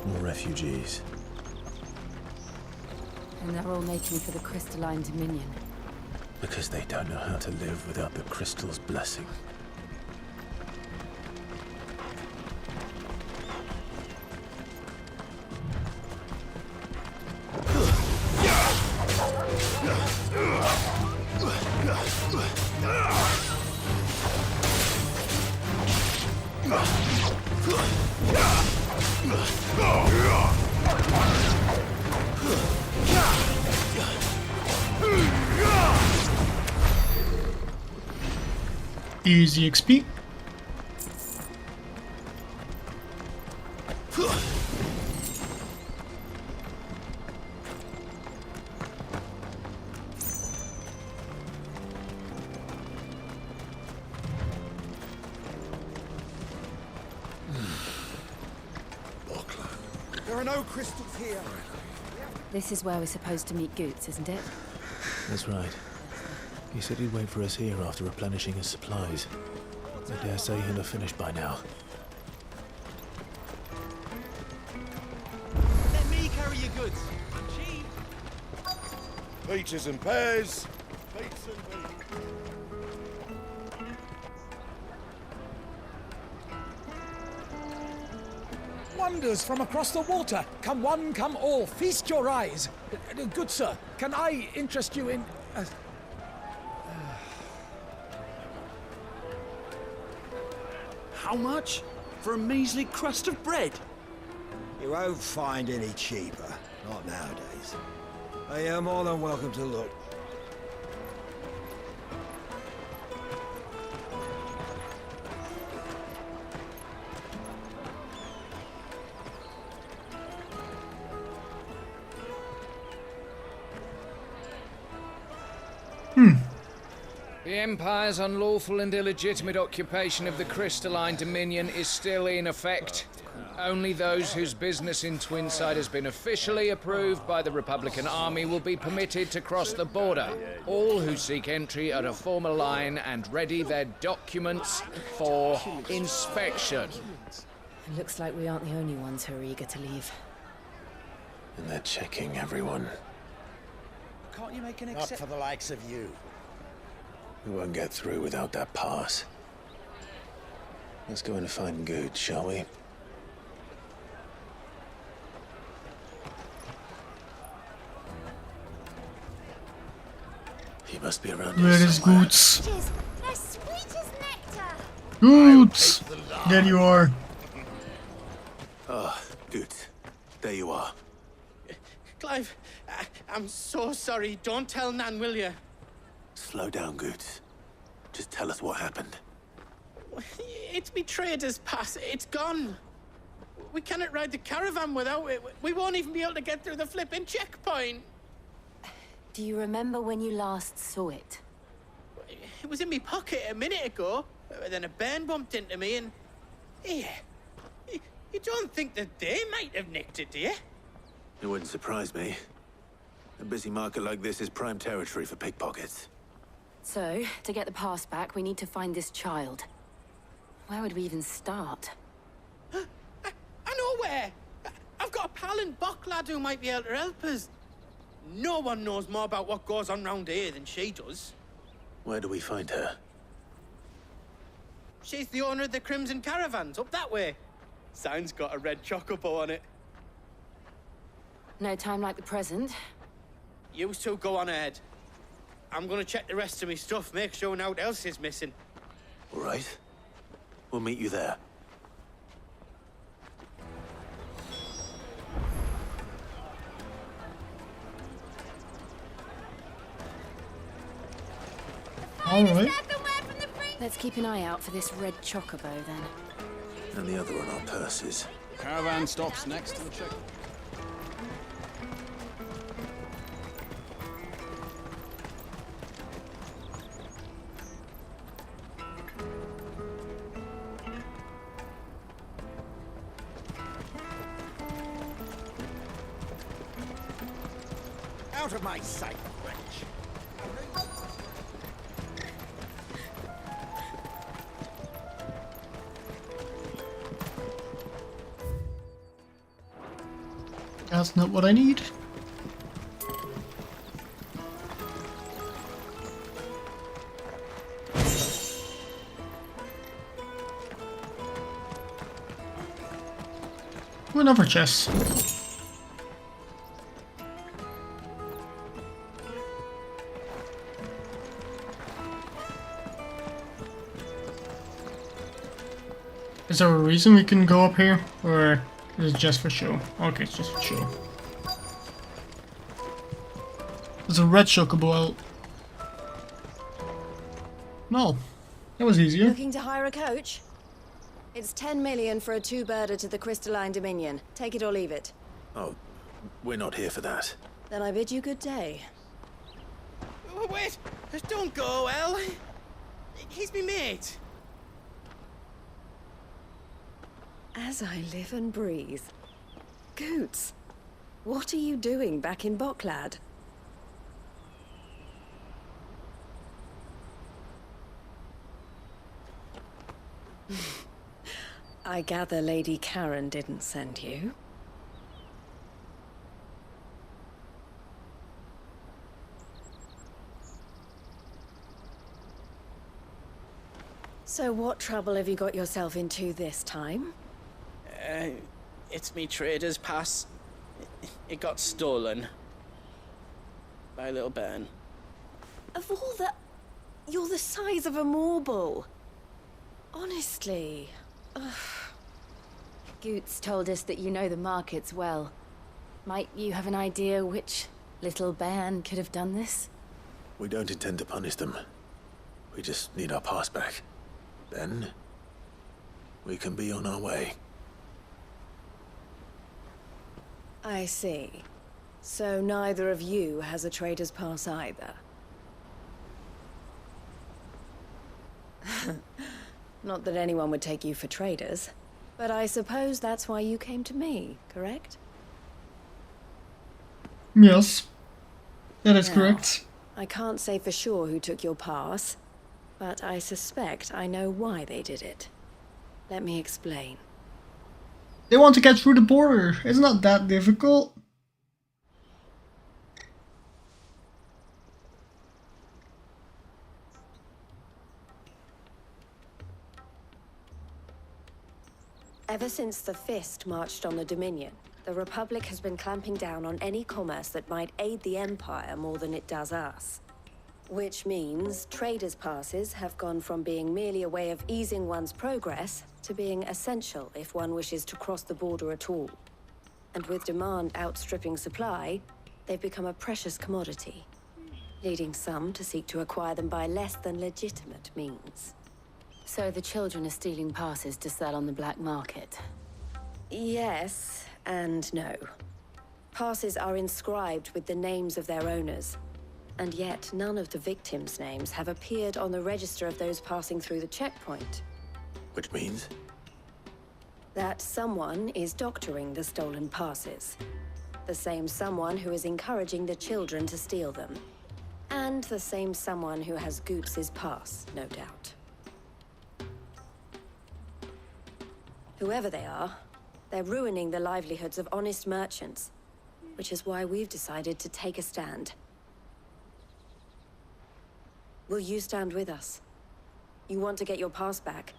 More refugees. And they're all making for the Crystalline Dominion. Because they don't know how to live without the crystal's blessing. Easy XP. There are no crystals here. This is where we're supposed to meet Goots, isn't it? That's right. He said he'd wait for us here after replenishing his supplies. I dare say he'll have finished by now. Let me carry your goods. Cheap. Peaches and pears. Peaches and pears. Wonders from across the water. Come one, come all. Feast your eyes. Good sir, can I interest you in... How much? For a measly crust of bread? You won't find any cheaper. Not nowadays. But you're more than welcome to look. The Empire's unlawful and illegitimate occupation of the Crystalline Dominion is still in effect. Only those whose business in Twinside has been officially approved by the Republican Army will be permitted to cross the border. All who seek entry are to form a line and ready their documents for inspection. It looks like we aren't the only ones who are eager to leave. And they're checking everyone. Can't you make an exception? Not for the likes of you. We won't get through without that pass. Let's go in and find Good, shall we? He must be around here. Where is somewhere. Goots? They're sweet as nectar. Goots! There you are. Ah, Good. There you are. Clive, I'm so sorry. Don't tell Nan, will you? Slow down, Goots. Just tell us what happened. It's me trader's pass. It's gone. We cannot ride the caravan without it. We won't even be able to get through the flipping checkpoint. Do you remember when you last saw it? It was in my pocket a minute ago. Then a bairn bumped into me and... Yeah. You don't think that they might have nicked it, do you? It wouldn't surprise me. A busy market like this is prime territory for pickpockets. So, to get the pass back, we need to find this child. Where would we even start? I know where! I've got a pal in Bocklad who might be able to help us. No one knows more about what goes on round here than she does. Where do we find her? She's the owner of the Crimson Caravans, up that way. Sign's got a red chocobo on it. No time like the present. You two go on ahead. I'm gonna check the rest of my stuff, make sure nothing else is missing. All right. We'll meet you there. Alright. Let's keep an eye out for this red chocobo then. And the other on our purses. Caravan stops next to the check. Out of my sight, wretch. That's not what I need. Another chest. Is there a reason we can go up here, or is it just for show? Okay, it's just for show. There's a red chocobo. No, that was easier. Looking to hire a coach? It's 10 million for a two-birder to the Crystalline Dominion. Take it or leave it. Oh, we're not here for that. Then I bid you good day. Wait! Don't go, El. He's me mate. As I live and breathe. Goots, what are you doing back in Bocklad? I gather Lady Karen didn't send you. So what trouble have you got yourself into this time? It's me trader's pass. It got stolen. By a little bairn. Of all the... You're the size of a marble. Honestly. Ugh. Goots told us that you know the markets well. Might you have an idea which little bairn could have done this? We don't intend to punish them. We just need our pass back. Then, we can be on our way. I see. So neither of you has a trader's pass either. Not that anyone would take you for traders, but I suppose that's why you came to me, correct? Yes, that is Now, correct. I can't say for sure who took your pass, but I suspect I know why they did it. Let me explain. They want to get through the border. It's not that difficult. Ever since the Fist marched on the Dominion, the Republic has been clamping down on any commerce that might aid the Empire more than it does us. Which means traders' passes have gone from being merely a way of easing one's progress to being essential if one wishes to cross the border at all. And with demand outstripping supply, they've become a precious commodity, leading some to seek to acquire them by less than legitimate means. So the children are stealing passes to sell on the black market? Yes and no. Passes are inscribed with the names of their owners, and yet none of the victims' names have appeared on the register of those passing through the checkpoint. Which means? That someone is doctoring the stolen passes. The same someone who is encouraging the children to steal them. And the same someone who has Goots's pass, no doubt. Whoever they are, they're ruining the livelihoods of honest merchants, which is why we've decided to take a stand. Will you stand with us? You want to get your pass back,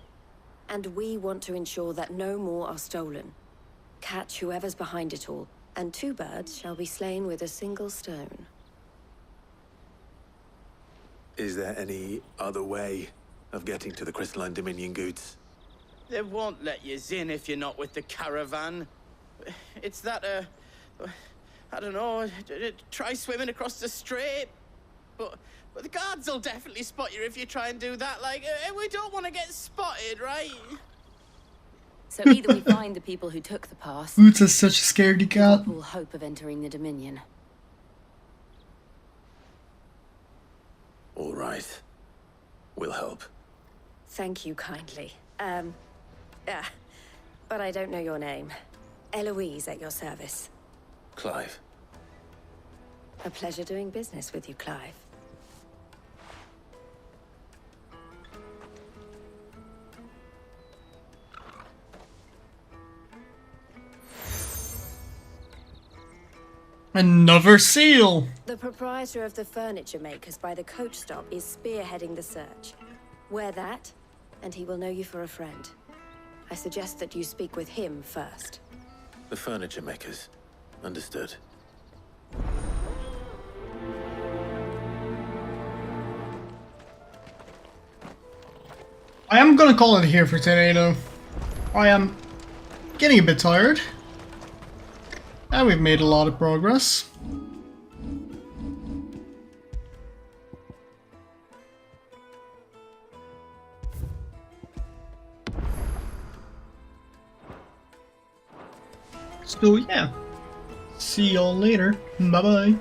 and we want to ensure that no more are stolen. Catch whoever's behind it all, and two birds shall be slain with a single stone. Is there any other way of getting to the Crystalline Dominion Goods? They won't let you in if you're not with the caravan. It's that, I don't know, try swimming across the strait. But the guards will definitely spot you if you try and do that. Like, we don't want to get spotted, right? So either we find the people who took the pass, Boots is such a scaredy cat. or all hope of entering the Dominion. All right. We'll help. Thank you kindly. But I don't know your name. Eloise at your service. Clive. A pleasure doing business with you, Clive. Another seal! The proprietor of the furniture makers by the coach stop is spearheading the search. Wear that, and he will know you for a friend. I suggest that you speak with him first. The furniture makers. Understood. I am gonna call it here for today though. I am getting a bit tired. And we've made a lot of progress. So yeah, see y'all later. Bye bye.